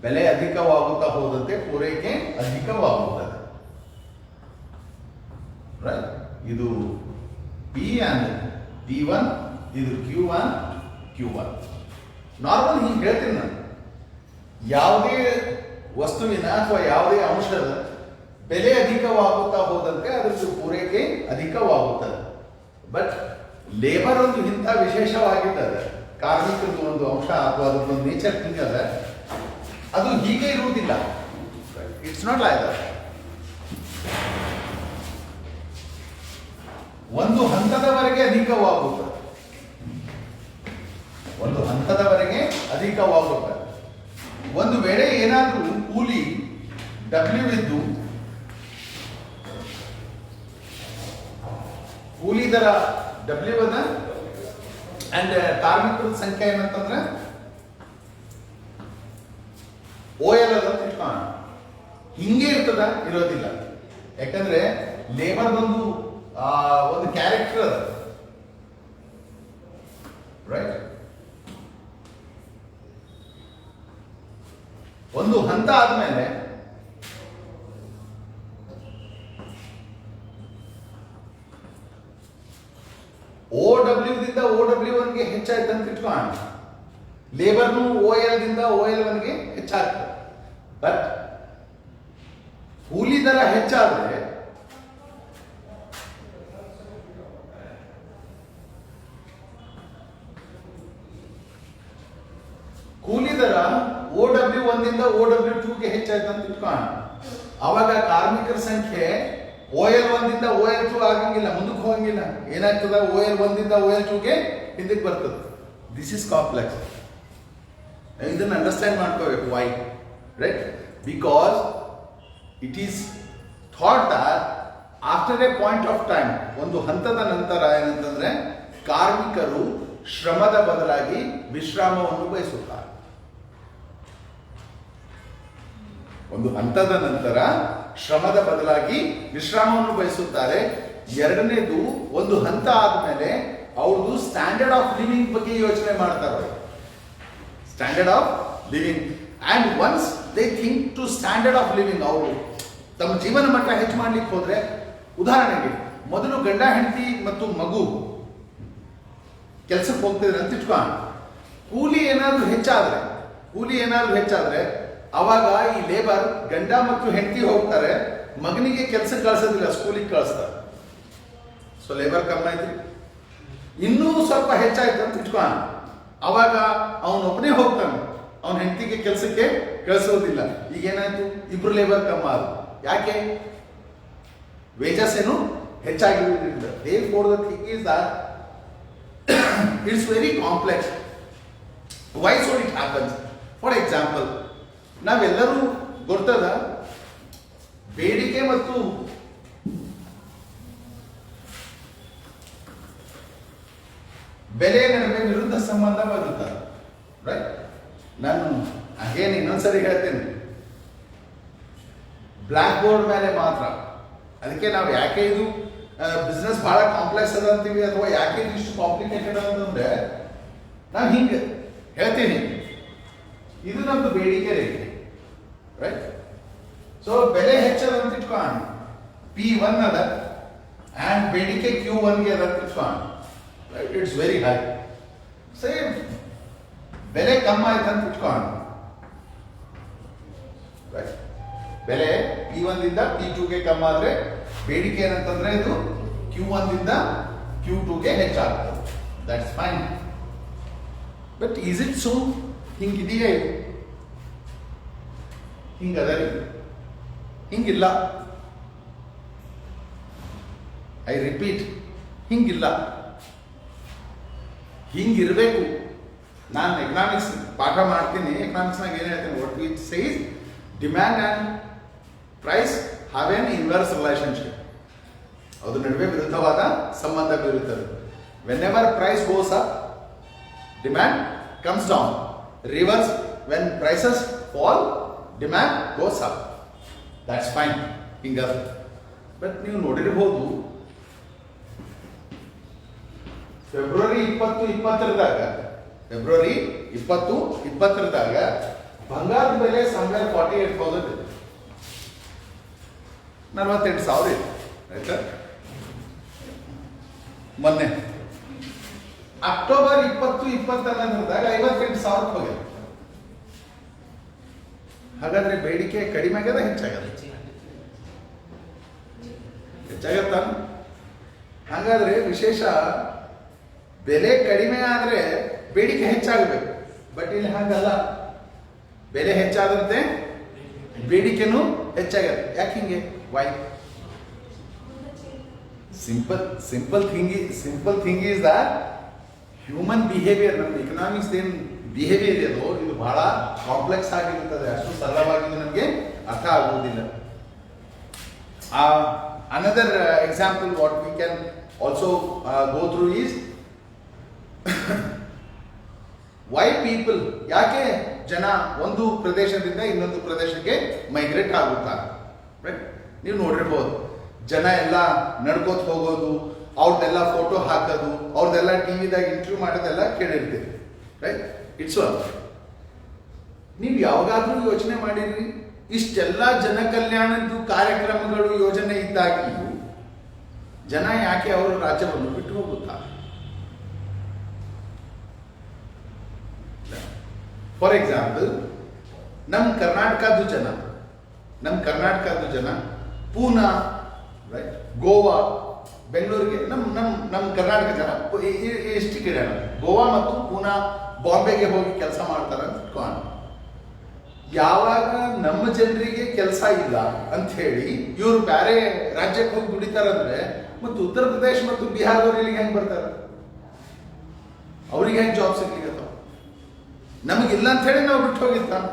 ಬೆಲೆ ಅಧಿಕವಾಗುತ್ತಾ ಹೋದಂತೆ ಪೂರೈಕೆ ಅಧಿಕವಾಗುತ್ತದೆ, ರೈಟ್? ಇದು P and P1, ಇದು Q1. ನಾರ್ಮಲ್ ಹಿಂಗೆ ಹೇಳ್ತೀನಿ ನಾನು. ಯಾವುದೇ ವಸ್ತುವಿನ ಅಥವಾ ಯಾವುದೇ ಅಂಶದ ಬೆಲೆ ಅಧಿಕವಾಗುತ್ತಾ ಹೋದಂತೆ ಅದಕ್ಕೆ ಪೂರೈಕೆ ಅಧಿಕವಾಗುತ್ತದೆ. ಬಟ್ ಲೇಬರ್ ಒಂದು ಇಂಥ ವಿಶೇಷವಾಗಿರ್ತದೆ, ಕಾರ್ಮಿಕರದ್ದು ಒಂದು ಅಂಶ ಅಥವಾ ಅದೊಂದು ನೇಚರ್ ಹಿಂಗದ, ಅದು ಹೀಗೆ ಇರುವುದಿಲ್ಲ. It's not like that. ಒಂದು ಹಂತದವರೆಗೆ ಅಧಿಕವಾಗುತ್ತದೆ. ಒಂದು ವೇಳೆ ಏನಾದರೂ ಕೂಲಿ ಡಬ್ಲ್ಯೂ ಇದ್ದು ಕೂಲಿ ದರ ಡಬ್ಲ್ಯೂ ಅದ ಅಂಡ್ ಕಾರ್ಮಿಕರ ಸಂಖ್ಯೆ ಏನಂತಂದ್ರೆ OL ಅದ ತಿಳ್ಕೋಣ. ಹಿಂಗೆ ಇರ್ತದ? ಇರೋದಿಲ್ಲ. ಯಾಕಂದ್ರೆ ಲೇಬರ್ ಒಂದು ಕ್ಯಾರೆಕ್ಟರ್ ಅದ, ರೈಟ್? ಒಂದು ಹಂತ ಆದ್ಮೇಲೆ OW ದಿಂದ OW1ಗೆ ಹೆಚ್ಚಾಯ್ತು ಅಂತ ಇಟ್ಕೋಣ. ಲೇಬರ್ನು OL ದಿಂದ OL1ಗೆ ಹೆಚ್ಚಾಗ್ತದೆ. ಬಟ್ ಕೂಲಿ ದರ ಹೆಚ್ಚಾದ್ರೆ OW1 ದಿಂದ OW2ಗೆ ಹೆಚ್ಚಾಯ್ತು ಅಂತ ಇಟ್ಕೋಣ. ಅವಾಗ ಕಾರ್ಮಿಕರ ಸಂಖ್ಯೆ OL1 ದಿಂದ OL2 ಆಗಂಗಿಲ್ಲ, ಮುಂದಕ್ಕೆ ಹೋಗಂಗಿಲ್ಲ. ಏನಾಗ್ತದ? OL1 ದಿಂದ OL2ಗೆ ಹಿಂದಕ್ಕೆ ಬರ್ತದೆ. This is complex. ಇದನ್ನು ಅಂಡರ್ಸ್ಟ್ಯಾಂಡ್ ಮಾಡ್ಕೋಬೇಕು. Why? Right? Because it is thought that after a point of time, ಒಂದು ಹಂತದ ನಂತರ ಏನಂತಂದ್ರೆ ಕಾರ್ಮಿಕರು ಶ್ರಮದ ಬದಲಾಗಿ ವಿಶ್ರಾಮವನ್ನು ಬಯಸುತ್ತಾರೆ. ಒಂದು ಹಂತದ ನಂತರ ಶ್ರಮದ ಬದಲಾಗಿ ವಿಶ್ರಾಮವನ್ನು ಬಯಸುತ್ತಾರೆ. ಎರಡನೇದು, ಒಂದು ಹಂತ ಆದ್ಮೇಲೆ ಅವ್ರದ್ದು ಸ್ಟ್ಯಾಂಡರ್ಡ್ ಆಫ್ ಲಿವಿಂಗ್ ಬಗ್ಗೆ ಯೋಚನೆ ಮಾಡ್ತಾರೆ. Standard of living. And once they think to standard of living, ಅವರು ತಮ್ಮ ಜೀವನ ಮಟ್ಟ ಹೆಚ್ಚು ಮಾಡ್ಲಿಕ್ಕೆ ಹೋದ್ರೆ, ಉದಾಹರಣೆಗೆ ಮೊದಲು ಗಂಡ ಹೆಂಡತಿ ಮತ್ತು ಮಗು ಕೆಲಸಕ್ಕೆ ಹೋಗ್ತಿದ್ರೆ ಅಂತ ಇಟ್ಕೋಣ. ಕೂಲಿ ಏನಾದ್ರೂ ಹೆಚ್ಚಾದ್ರೆ ಅವಾಗ ಈ ಲೇಬರ್ ಗಂಡ ಮತ್ತು ಹೆಂಡತಿ ಹೋಗ್ತಾರೆ, ಮಗನಿಗೆ ಕೆಲಸಕ್ಕೆ ಕಳ್ಸೋದಿಲ್ಲ, ಸ್ಕೂಲಿಗೆ ಕಳಿಸ್ತಾರೆ. ಸೊ ಲೇಬರ್ ಕಮ್ಮಿ ಆಯ್ತು. ಇನ್ನೂ ಸ್ವಲ್ಪ ಹೆಚ್ಚಾಯ್ತು ಅಂತ ಇಟ್ಕೋಣ. ಅವಾಗ ಅವನೊಬ್ಬನೇ ಹೋಗ್ತಾನೆ, ಅವನ ಹೆಂಡತಿಗೆ ಕೆಲಸಕ್ಕೆ ಕಳಿಸೋದಿಲ್ಲ. ಈಗ ಏನಾಯ್ತು? ಇಬ್ರು ಲೇಬರ್ ಕಮ್ಮಿ ಆದ್ರು. ಯಾಕೆ? ವೇಜಸ್ ಏನು ಹೆಚ್ಚಾಗಿರುವುದರಿಂದ. therefore the thing is that it's very complex. Why so it happens? For example, ನಾವೆಲ್ಲರೂ ಗೊತ್ತದ ಬೇಡಿಕೆ ಮತ್ತು ಬೆಲೆ ನಡುವೆ ವಿರುದ್ಧ ಸಂಬಂಧ ಬರುತ್ತದೆ, ರೈಟ್? ನಾನು ಹಾಗೇನು ಇನ್ನೊಂದ್ಸರಿ ಹೇಳ್ತೇನೆ, ಬ್ಲ್ಯಾಕ್ ಬೋರ್ಡ್ ಮೇಲೆ ಮಾತ್ರ. ಅದಕ್ಕೆ ನಾವು ಯಾಕೆ ಇದು ಬಿಸ್ನೆಸ್ ಬಹಳ ಕಾಂಪ್ಲೆಕ್ಸ್ ಅದ ಅಂತೀವಿ, ಅಥವಾ ಯಾಕೆ ಇದು ಇಷ್ಟು ಕಾಂಪ್ಲಿಕೇಟೆಡ್ ಅಂತಂದ್ರೆ, ನಾವು ಹಿಂಗೆ ಹೇಳ್ತೀನಿ, ಇದು ನಮ್ದು ಬೇಡಿಕೆ ರೇಖೆ, ರೈಟ್? ಸೊ ಬೆಲೆ ಹೆಚ್ಚದ ಅಂತ ಇಟ್ಕೊಂಡು P1 ಅದ ಆ್ಯಂಡ್ ಬೇಡಿಕೆ Q1ಗೆ ಅದ ಅಂತ ಇಟ್ಕೊಂಡು right, it's very high. Same ಬೆಲೆ ಕಮ್ಮಿ ಆಯ್ತು ಅಂತ ಇಟ್ಕೊಂಡು ರೈಟ್, ಬೆಲೆ P1 ದಿಂದ P2ಗೆ ಕಮ್ಮಿ ಆದ್ರೆ ಬೇಡಿಕೆ ಏನಂತಂದ್ರೆ ಇದು Q1 ದಿಂದ Q2ಗೆ ಹೆಚ್ಚಾಗ್ತದೆ. That's fine. But is it so? ಹಿಂಗಿದೆಯೇ ಇದು? ಹಿಂಗದ ರೀ? ಹಿಂಗಿಲ್ಲ. ಐ ರಿಪೀಟ್, ಹಿಂಗಿಲ್ಲ. ಹಿಂಗಿರಬೇಕು. ನಾನು ಎಕನಾಮಿಕ್ಸ್ ಪಾಠ ಮಾಡ್ತೀನಿ. ಎಕನಾಮಿಕ್ಸ್ನಾಗ ಏನು ಹೇಳ್ತೀನಿ, what we says demand and price have an inverse relationship. ಅದ್ರ ನಡುವೆ ವಿರುದ್ಧವಾದ ಸಂಬಂಧ ಬೀರುತ್ತದೆ. Whenever price goes up, demand comes down. Reverse, when prices fall, demand goes up. That's fine. ಹಿಂಗದ. ಬಟ್ ನೀವು ನೋಡಿರ್ಬೋದು, ಫೆಬ್ರವರಿ 2020 ಬಂಗಾರದ ಬೆಲೆ ಸಮವೇರ್ 48,000 ಇದೆ, 48,000 ಇದೆ. ಆಯ್ತಾ? ಮೊನ್ನೆ ಅಕ್ಟೋಬರ್ 2020 58,000 ಹೋಗಿದೆ. ಹಾಗಾದ್ರೆ ಬೇಡಿಕೆ ಕಡಿಮೆ ಆಗ್ಯದ ಹೆಚ್ಚಾಗದ? ಹೆಚ್ಚಾಗತ್ತ? ಹಾಗಾದ್ರೆ ವಿಶೇಷ ಬೆಲೆ ಕಡಿಮೆ ಆದ್ರೆ ಬೇಡಿಕೆ ಹೆಚ್ಚಾಗಬೇಕು. ಬಟ್ ಇಲ್ಲಿ ಹಾಗಲ್ಲ. ಬೆಲೆ ಹೆಚ್ಚಾದಂತೆ ಬೇಡಿಕೆನೂ ಹೆಚ್ಚಾಗತ್ತೆ. ಯಾಕೆ ಹಿಂಗೆ? Why? Simple thing is that human behaviour, ನಮ್ಮ ಎಕನಾಮಿಕ್ಸ್ ಏನು ಬಿಹೇವಿಯರ್ ಇದೋ ಇದು ಬಹಳ ಕಾಂಪ್ಲೆಕ್ಸ್ ಆಗಿರುತ್ತದೆ. ಅಷ್ಟು ಸರಳವಾಗಿ ನಮಗೆ ಅರ್ಥ ಆಗುವುದಿಲ್ಲ. Another example what we can also go through is why people, ಯಾಕೆ ಜನ ಒಂದು ಪ್ರದೇಶದಿಂದ ಇನ್ನೊಂದು ಪ್ರದೇಶಕ್ಕೆ ಮೈಗ್ರೇಟ್ ಆಗುತ್ತಾರೆ. ರೈಟ್? ನೀವು ನೋಡಿರ್ಬೋದು, ಜನ ಎಲ್ಲ ನಡ್ಕೋತ ಹೋಗೋದು, ಅವ್ರದ್ದೆಲ್ಲ ಫೋಟೋ ಹಾಕೋದು, ಅವ್ರದ್ದೆಲ್ಲ ಟಿವಿದಾಗ ಇಂಟರ್ವ್ಯೂ ಮಾಡೋದೆಲ್ಲ ಕೇಳಿರ್ತೀವಿ. ರೈಟ್? It's one. ನೀವು ಯಾವಾಗಾದ್ರೂ ಯೋಚನೆ ಮಾಡಿರಿ, ಇಷ್ಟೆಲ್ಲ ಜನ ಕಲ್ಯಾಣದ್ದು ಕಾರ್ಯಕ್ರಮಗಳು ಯೋಜನೆ ಇದ್ದಾಗಿಯೂ ಜನ ಯಾಕೆ ಅವರ ರಾಜ್ಯವನ್ನು ಬಿಟ್ಟು ಹೋಗುತ್ತಾರೆ? ಫಾರ್ ಎಕ್ಸಾಂಪಲ್, ನಮ್ಮ ಕರ್ನಾಟಕದ ಜನ ಪೂನಾ, ರೈಟ್, ಗೋವಾ, ಬೆಂಗಳೂರಿಗೆ ನಮ್ಮ ಕರ್ನಾಟಕ ಜನ ಎಷ್ಟು ಕೇಳೋಣ, ಗೋವಾ ಮತ್ತು ಪೂನಾ, ಬಾಂಬೆಗೆ ಹೋಗಿ ಕೆಲಸ ಮಾಡ್ತಾರೆ ಅಂತ ಇಟ್ಕೊಂಡು, ಯಾವಾಗ ನಮ್ಮ ಜನರಿಗೆ ಕೆಲಸ ಇಲ್ಲ ಅಂತ ಹೇಳಿ ಇವರು ಬೇರೆ ರಾಜ್ಯಕ್ಕೆ ಹೋಗಿ ದುಡಿತಾರಂದ್ರೆ, ಮತ್ತು ಉತ್ತರ ಪ್ರದೇಶ ಮತ್ತು ಬಿಹಾರದವ್ರು ಇಲ್ಲಿಗೆ ಹೆಂಗೆ ಬರ್ತಾರೆ? ಅವ್ರಿಗೆ ಹೆಂಗೆ ಜಾಬ್ ಸಿಗ್ಲಿಕ್ಕೆ? ನಮಗಿಲ್ಲ ಅಂತ ಹೇಳಿ ನಾವು ಬಿಟ್ಟು ಹೋಗಿರ್ತಾನೆ.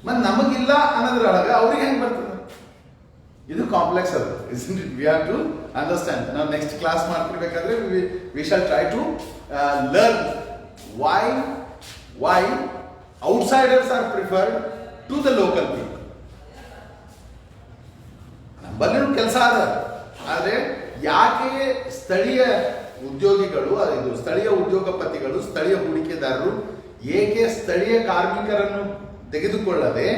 ಮತ್ತು ನಮಗಿಲ್ಲ ಅನ್ನೋದ್ರೊಳಗೆ ಅವ್ರಿಗೆ ಹೆಂಗೆ ಬರ್ತದೆ? ಇದು ಕಾಂಪ್ಲೆಕ್ಸ್ ಅದು. We have to understand. ನಾವು ನೆಕ್ಸ್ಟ್ ಕ್ಲಾಸ್ ಮಾಡ್ತಿರ್ಬೇಕಾದ್ರೆ we shall try to learn why outsiders are preferred to the local people. ನಮ್ಮಲ್ಲಿನೂ ಕೆಲಸ ಅದ, ಆದರೆ ಯಾಕೆ ಸ್ಥಳೀಯ ಉದ್ಯೋಗಿಗಳು, ಇದು ಸ್ಥಳೀಯ ಉದ್ಯೋಗಪತಿಗಳು, ಸ್ಥಳೀಯ ಹೂಡಿಕೆದಾರರು ಏಕೆ ಸ್ಥಳೀಯ ಕಾರ್ಮಿಕರನ್ನು ತೆಗೆದುಕೊಳ್ಳದೆ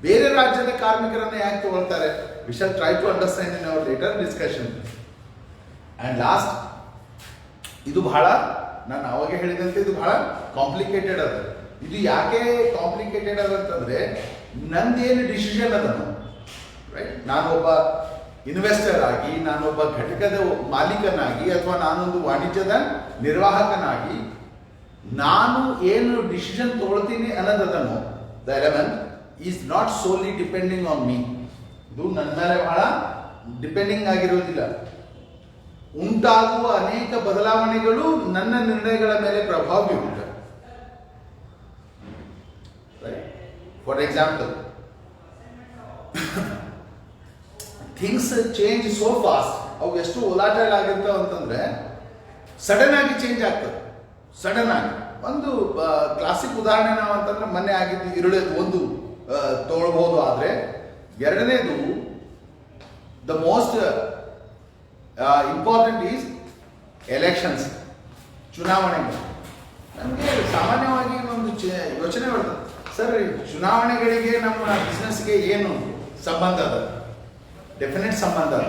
ಬೇರೆ ರಾಜ್ಯದ ಕಾರ್ಮಿಕರನ್ನು ಯಾಕೆ ತಗೊಳ್ತಾರೆ? We shall try to understand in our later discussion. And last, ಇದು ಬಹಳ, ನಾನು ಅವಾಗ ಹೇಳಿದಂತೆ ಇದು ಬಹಳ ಕಾಂಪ್ಲಿಕೇಟೆಡ್ ಅದ. ಇದು ಯಾಕೆ ಕಾಂಪ್ಲಿಕೇಟೆಡ್ ಅದಂತಂದ್ರೆ, ನಂದೇನು ಡಿಸಿಷನ್ ಅದನ್ನು, ರೈಟ್, ನಾನೊಬ್ಬ ಇನ್ವೆಸ್ಟರ್ ಆಗಿ, ನಾನೊಬ್ಬ ಘಟಕದ ಮಾಲೀಕನಾಗಿ, ಅಥವಾ ನಾನೊಂದು ವಾಣಿಜ್ಯದ ನಿರ್ವಾಹಕನಾಗಿ ನಾನು ಏನು ಡಿಸಿಷನ್ ತಗೊಳ್ತೀನಿ ಅನ್ನೋದನ್ನು, the element is not solely depending on me. ಇದು ನನ್ನ ಮೇಲೆ ಬಹಳ ಡಿಪೆಂಡಿಂಗ್ ಆಗಿರೋದಿಲ್ಲ. ಉಂಟಾಗುವ ಅನೇಕ ಬದಲಾವಣೆಗಳು ನನ್ನ ನಿರ್ಣಯಗಳ ಮೇಲೆ ಪ್ರಭಾವ ಬೀರುತ್ತವೆ. For example, things change so fast. ಅವು ಎಷ್ಟು ಒಲಾಟೈಲ್ ಆಗಿರ್ತಾವ ಅಂತಂದ್ರೆ ಸಡನ್ ಆಗಿ ಚೇಂಜ್ ಆಗ್ತದೆ. ಸಡನ್ ಆಗಿ ಒಂದು ಕ್ಲಾಸಿಕ್ ಉದಾಹರಣೆ ನಾವು ಅಂತಂದ್ರೆ ಮೊನ್ನೆ ಆಗಿದ್ದು ಈರುಳ್ಳಿದು ಒಂದು ತಗೊಳ್ಬಹುದು. ಆದರೆ ಎರಡನೇದು, the most important is elections, ಚುನಾವಣೆಗಳು. ನಮಗೆ ಸಾಮಾನ್ಯವಾಗಿ ಒಂದು ಯೋಚನೆ ಬರ್ತದೆ, ಸರ್ ಚುನಾವಣೆಗಳಿಗೆ ನಮ್ಮ ಬಿಸ್ನೆಸ್ಗೆ ಏನು ಸಂಬಂಧ ಅದ, ಡೆಫಿನೆಟ್ ಸಂಬಂಧ ಅದ,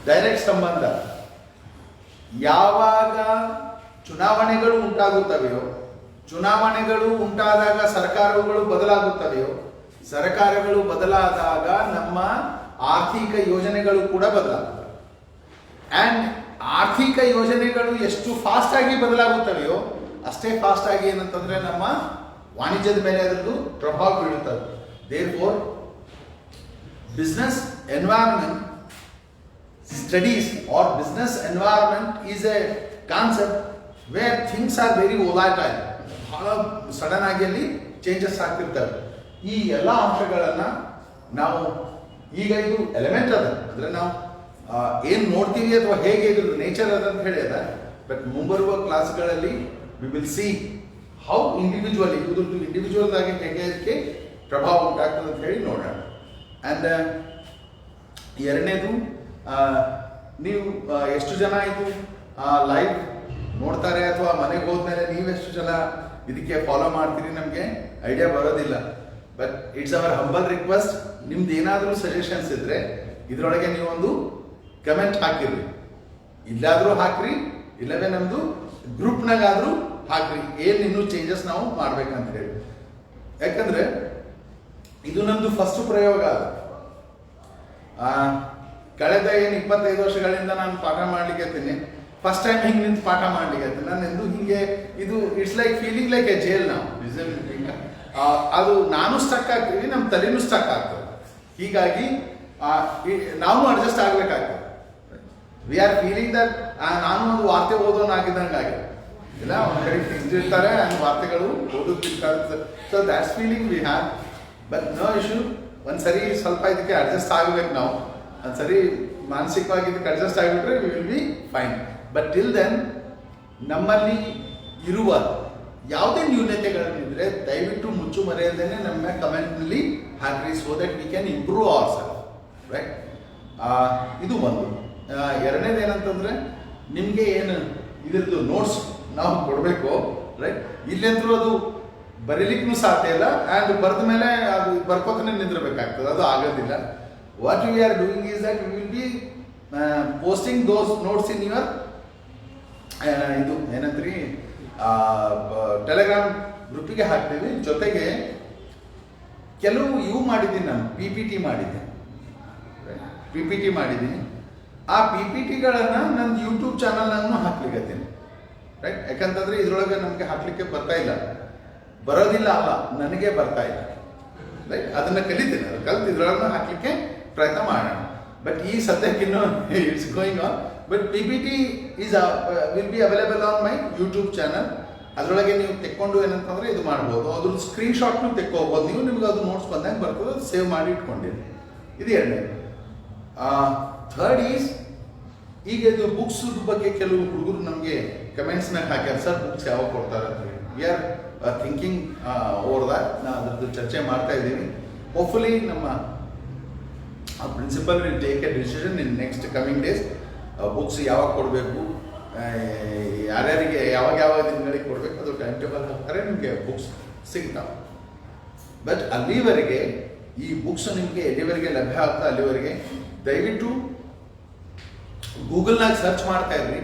ಡೈರೆಕ್ಟ್ ಸಂಬಂಧ. ಯಾವಾಗ ಚುನಾವಣೆಗಳು ಉಂಟಾಗುತ್ತವೆಯೋ, ಚುನಾವಣೆಗಳು ಉಂಟಾದಾಗ ಸರ್ಕಾರಗಳು ಬದಲಾಗುತ್ತವೆಯೋ, ಸರ್ಕಾರಗಳು ಬದಲಾದಾಗ ನಮ್ಮ ಆರ್ಥಿಕ ಯೋಜನೆಗಳು ಕೂಡ ಬದಲಾಗುತ್ತವೆ. ಆ್ಯಂಡ್ ಆರ್ಥಿಕ ಯೋಜನೆಗಳು ಎಷ್ಟು ಫಾಸ್ಟ್ ಆಗಿ ಬದಲಾಗುತ್ತವೆಯೋ ಅಷ್ಟೇ ಫಾಸ್ಟ್ ಆಗಿ ಏನಂತಂದ್ರೆ ನಮ್ಮ ವಾಣಿಜ್ಯದ ಮೇಲೆ ಅದರದ್ದು ಪ್ರಭಾವ ಬೀಳುತ್ತದೆ. Therefore business environment studies or business environment is a concept where things are very volatile. ಬಹಳ ಸಡನ್ ಆಗಿ ಅಲ್ಲಿ ಚೇಂಜಸ್ ಆಗ್ತಿರ್ತವೆ. ಈ ಎಲ್ಲ ಅಂಶಗಳನ್ನು ನಾವು ಈಗ ಇದು ಎಲಿಮೆಂಟ್ ಅದ, ಅಂದರೆ ನಾವು ಏನು ನೋಡ್ತೀವಿ ಅಥವಾ ಹೇಗೆ ಇದ್ರ ನೇಚರ್ ಅದ ಅಂತ ಹೇಳಿ ಅದ. ಬಟ್ ಮುಂಬರುವ ಕ್ಲಾಸ್ಗಳಲ್ಲಿ we will see how individually ಇದ್ರದ್ದು ಇಂಡಿವಿಜುವಲ್ ಆಗಿ ಹೇಗೆ ಅದಕ್ಕೆ ಪ್ರಭಾವ ಉಂಟಾಗ್ತದೆ ಅಂತ ಹೇಳಿ ನೋಡೋಣ. ಆ್ಯಂಡ್ ಎರಡನೇದು, ನೀವು ಎಷ್ಟು ಜನ ಇದು ಲೈವ್ ನೋಡ್ತಾರೆ ಅಥವಾ ಮನೆಗೆ ಹೋದ್ಮೇಲೆ ನೀವೆಷ್ಟು ಜನ ಇದಕ್ಕೆ ಫಾಲೋ ಮಾಡ್ತೀರಿ ನಮಗೆ ಐಡಿಯಾ ಬರೋದಿಲ್ಲ. But it's hour humble request, ನಿಮ್ದು ಏನಾದರೂ ಸಜೆಷನ್ಸ್ ಇದ್ರೆ ಇದರೊಳಗೆ ನೀವೊಂದು ಕಮೆಂಟ್ ಹಾಕಿರ್ರಿ, ಇಲ್ಲಾದರೂ ಹಾಕ್ರಿ, ಇಲ್ಲವೇ ನಮ್ಮದು ಗ್ರೂಪ್ನಾಗಾದರೂ ಹಾಕ್ರಿ, ಏನು ಇನ್ನೂ ಚೇಂಜಸ್ ನಾವು ಮಾಡ್ಬೇಕಂತ ಹೇಳಿ. ಯಾಕಂದ್ರೆ ಇದು ನಮ್ಮದು ಫಸ್ಟ್ ಪ್ರಯೋಗ ಅದ. ಕಳೆದ 25 ವರ್ಷಗಳಿಂದ ನಾನು ಪಾಠ ಮಾಡ್ಲಿಕ್ಕೆ ಹತ್ತೀನಿ. ಫಸ್ಟ್ ಟೈಮ್ ಹಿಂಗೆ ನಿಂತು ಪಾಠ ಮಾಡ್ಲಿಕ್ಕೆ ಹತ್ತೀನಿ. ನಾನು ಎಂದು ಹಿಂಗೆ ಇದು it's like feeling like A jail. ನಾವು ಅದು ನಾನು ಸ್ಟಕ್ ಆಗ್ತೀವಿ, ನಮ್ಮ ತಲೆನೂ ಸ್ಟಕ್ ಆಗ್ತದೆ. ಹೀಗಾಗಿ ನಾವು ಅಡ್ಜಸ್ಟ್ ಆಗ್ಬೇಕಾಗ್ತದೆ. ವಿ ಆರ್ ಫೀಲಿಂಗ್ ದಟ್ ನಾನು ಒಂದು ವಾರ್ತೆ ಓದೋನಾಗಿದ್ದಂಗೆ ಆಗಿದೆ. ಇಲ್ಲ, ಒಂದು ಕಡೆ ತಿಂತಿರ್ತಾರೆ ವಾರ್ತೆಗಳು ಓದೋದಿರ್ತಾರೆ. So that's feeling we have. But no issue. ಒಂದ್ಸರಿ ಸ್ವಲ್ಪ ಇದಕ್ಕೆ ಅಡ್ಜಸ್ಟ್ ಆಗಬೇಕು ನಾವು. ಒಂದ್ಸರಿ ಮಾನಸಿಕವಾಗಿ ಇದಕ್ಕೆ ಅಡ್ಜಸ್ಟ್ ಆಗಿಬಿಟ್ರೆ we will be fine. But till then ನಮ್ಮಲ್ಲಿ ಇರುವ ಯಾವುದೇ ನ್ಯೂನತೆಗಳನ್ನಿದ್ರೆ ದಯವಿಟ್ಟು ಮುಚ್ಚು ಮರೆಯದೇನೆ ನಮ್ಮ ಕಮೆಂಟ್ನಲ್ಲಿ ಹಾಕ್ರಿ, so that we can improve our self. Right? ಇದು ಒಂದು. ಎರಡನೇದು ಏನಂತಂದ್ರೆ, ನಿಮಗೆ ಏನು ಇದ್ರದ್ದು ನೋಟ್ಸ್ ನಾವು ಕೊಡಬೇಕು. ರೈಟ್? ಇಲ್ಲಂದ್ರೂ ಅದು ಬರೀಲಿಕ್ಕೂ ಸಾಧ್ಯ ಇಲ್ಲ. ಆ್ಯಂಡ್ ಬರೆದ ಮೇಲೆ ಅದು ಬರ್ಕೋತಾನೆ ನಿಂದಿರಬೇಕಾಗ್ತದೆ, ಅದು ಆಗೋದಿಲ್ಲ. What we are doing is that we will B posting those notes in your ಇದು ಏನಂತ್ರಿ ಟೆಲಿಗ್ರಾಮ್ ಗ್ರೂಪಿಗೆ ಹಾಕ್ತೀವಿ. ಜೊತೆಗೆ ಕೆಲವು ಇವು ಮಾಡಿದ್ದೀನಿ, ನಾನು PPT ಮಾಡಿದ್ದೀನಿ. ಆ PPTಗಳನ್ನು ನನ್ನ ಯೂಟ್ಯೂಬ್ ಚಾನಲ್ನನ್ನು ಹಾಕ್ಲಿಕ್ಕತ್ತೀನಿ. ರೈಟ್? ಯಾಕಂತಂದ್ರೆ ಇದರೊಳಗೆ ನಮಗೆ ಹಾಕ್ಲಿಕ್ಕೆ ಬರ್ತಾ ಇಲ್ಲ, ಬರೋದಿಲ್ಲ ಅಲ್ಲ, ನನಗೆ ಬರ್ತಾ ಇಲ್ಲ. ರೈಟ್? ಅದನ್ನು ಕಲಿತೀನಿ, ಅದು ಕಲಿತು ಇದ್ರೊಳಗೆ ಹಾಕ್ಲಿಕ್ಕೆ ಪ್ರಯತ್ನ ಮಾಡೋಣ. ಬಟ್ ಈ ಸದ್ಯಕ್ಕಿನ್ನೂ it's going on. But PPT is will be available on my YouTube channel. ಅದರೊಳಗೆ ನೀವು ತೆಕ್ಕೊಂಡು ಏನಂತಂದ್ರೆ ಇದು ಮಾಡ್ಬೋದು, ಅದ್ರ ಸ್ಕ್ರೀನ್ಶಾಟ್ನು ತೆಕ್ಕೋಬೋದು ನೀವು. ನಿಮ್ಗೆ ಅದು ನೋಟ್ಸ್ ಬಂದಾಗ ಬರ್ತದೆ, ಅದು ಸೇವ್ ಮಾಡಿ ಇಟ್ಕೊಂಡಿರಿ. ಇದು ಎರಡನೇದು. ಥರ್ಡ್ ಈಸ್, ಈಗ ಇದು ಬುಕ್ಸ್ ಬಗ್ಗೆ ಕೆಲವು ಹುಡುಗರು ನಮಗೆ ಕಮೆಂಟ್ಸ್ನಾಗ ಹಾಕ್ಯಾರ, ಸರ್ ಬುಕ್ಸ್ ಯಾವಾಗ ಕೊಡ್ತಾರೆ ಅಂತ ಹೇಳಿ. We are thinking over that. ನಾವು ಅದ್ರದ್ದು ಚರ್ಚೆ ಮಾಡ್ತಾ ಇದ್ದೀವಿ. ಹೋಪ್ಫುಲಿ ನಮ್ಮ principal will take a decision in next coming days. Books ಯಾವಾಗ ಕೊಡಬೇಕು, ಯಾರ್ಯಾರಿಗೆ ಯಾವಾಗ ದಿನಗಳಿಗೆ ಕೊಡಬೇಕು, ಅದು ಟೈಮ್ ಟೇಬಲ್ ಹಾಕ್ತಾರೆ, ನಿಮಗೆ ಬುಕ್ಸ್ ಸಿಗ್ತಾವೆ. ಬಟ್ ಅಲ್ಲಿವರೆಗೆ ಈ ಬುಕ್ಸ್ ನಿಮಗೆ ಎಲ್ಲಿವರೆಗೆ ಲಭ್ಯ ಆಗ್ತಾ ಅಲ್ಲಿವರೆಗೆ ದಯವಿಟ್ಟು ಗೂಗಲ್ನಾಗ ಸರ್ಚ್ ಮಾಡ್ತಾ ಇದ್ರಿ.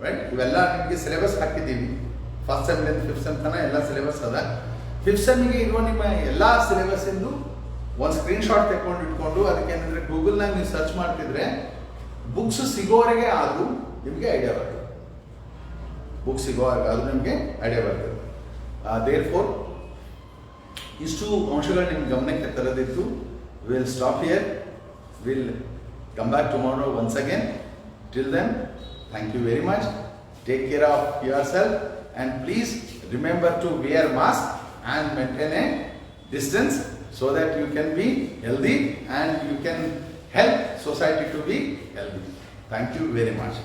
ರೈಟ್? ಇವೆಲ್ಲ ನಿಮಗೆ ಸಿಲೆಬಸ್ ಹಾಕಿದ್ದೀವಿ. ಫಸ್ಟ್ ಸೆಮ್ಲಿಂದ 5th ಸೆಮ್ ತನಕ ಎಲ್ಲ ಸಿಲೆಬಸ್ ಅದ. 5th ಸೆಮ್ಮಿಗೆ ಇರುವ ನಿಮ್ಮ ಎಲ್ಲ ಸಿಲೆಬಸ್ ಇಂದು ಒಂದು ಸ್ಕ್ರೀನ್ಶಾಟ್ ತೆಕ್ಕೊಂಡು ಇಟ್ಕೊಂಡು ಅದಕ್ಕೆ ಏನಂದ್ರೆ ಗೂಗಲ್ನಾಗ ನೀವು ಸರ್ಚ್ ಮಾಡ್ತಿದ್ರೆ ಬುಕ್ಸ್ ಸಿಗೋವರೆಗೆ ಆದರೂ ನಿಮಗೆ ಐಡಿಯಾ ಬರ್ತದೆ. ಬುಕ್ಸ್ ಸಿಗೋವರೆಗೆ ಆದರೂ ನಿಮಗೆ ಐಡಿಯಾ ಬರ್ತದೆ. ದೇರ್ಫೋರ್ ಇಷ್ಟು ಅಂಶಗಳು ನಿಮ್ಮ ಗಮನಕ್ಕೆ ತರದಿತ್ತು. Will stop here. Will come back tomorrow once again. Till then, thank you very much. Take care of yourself and please remember to wear mask and maintain a distance so that you can be healthy and you can help society to be healthy. Thank you very much.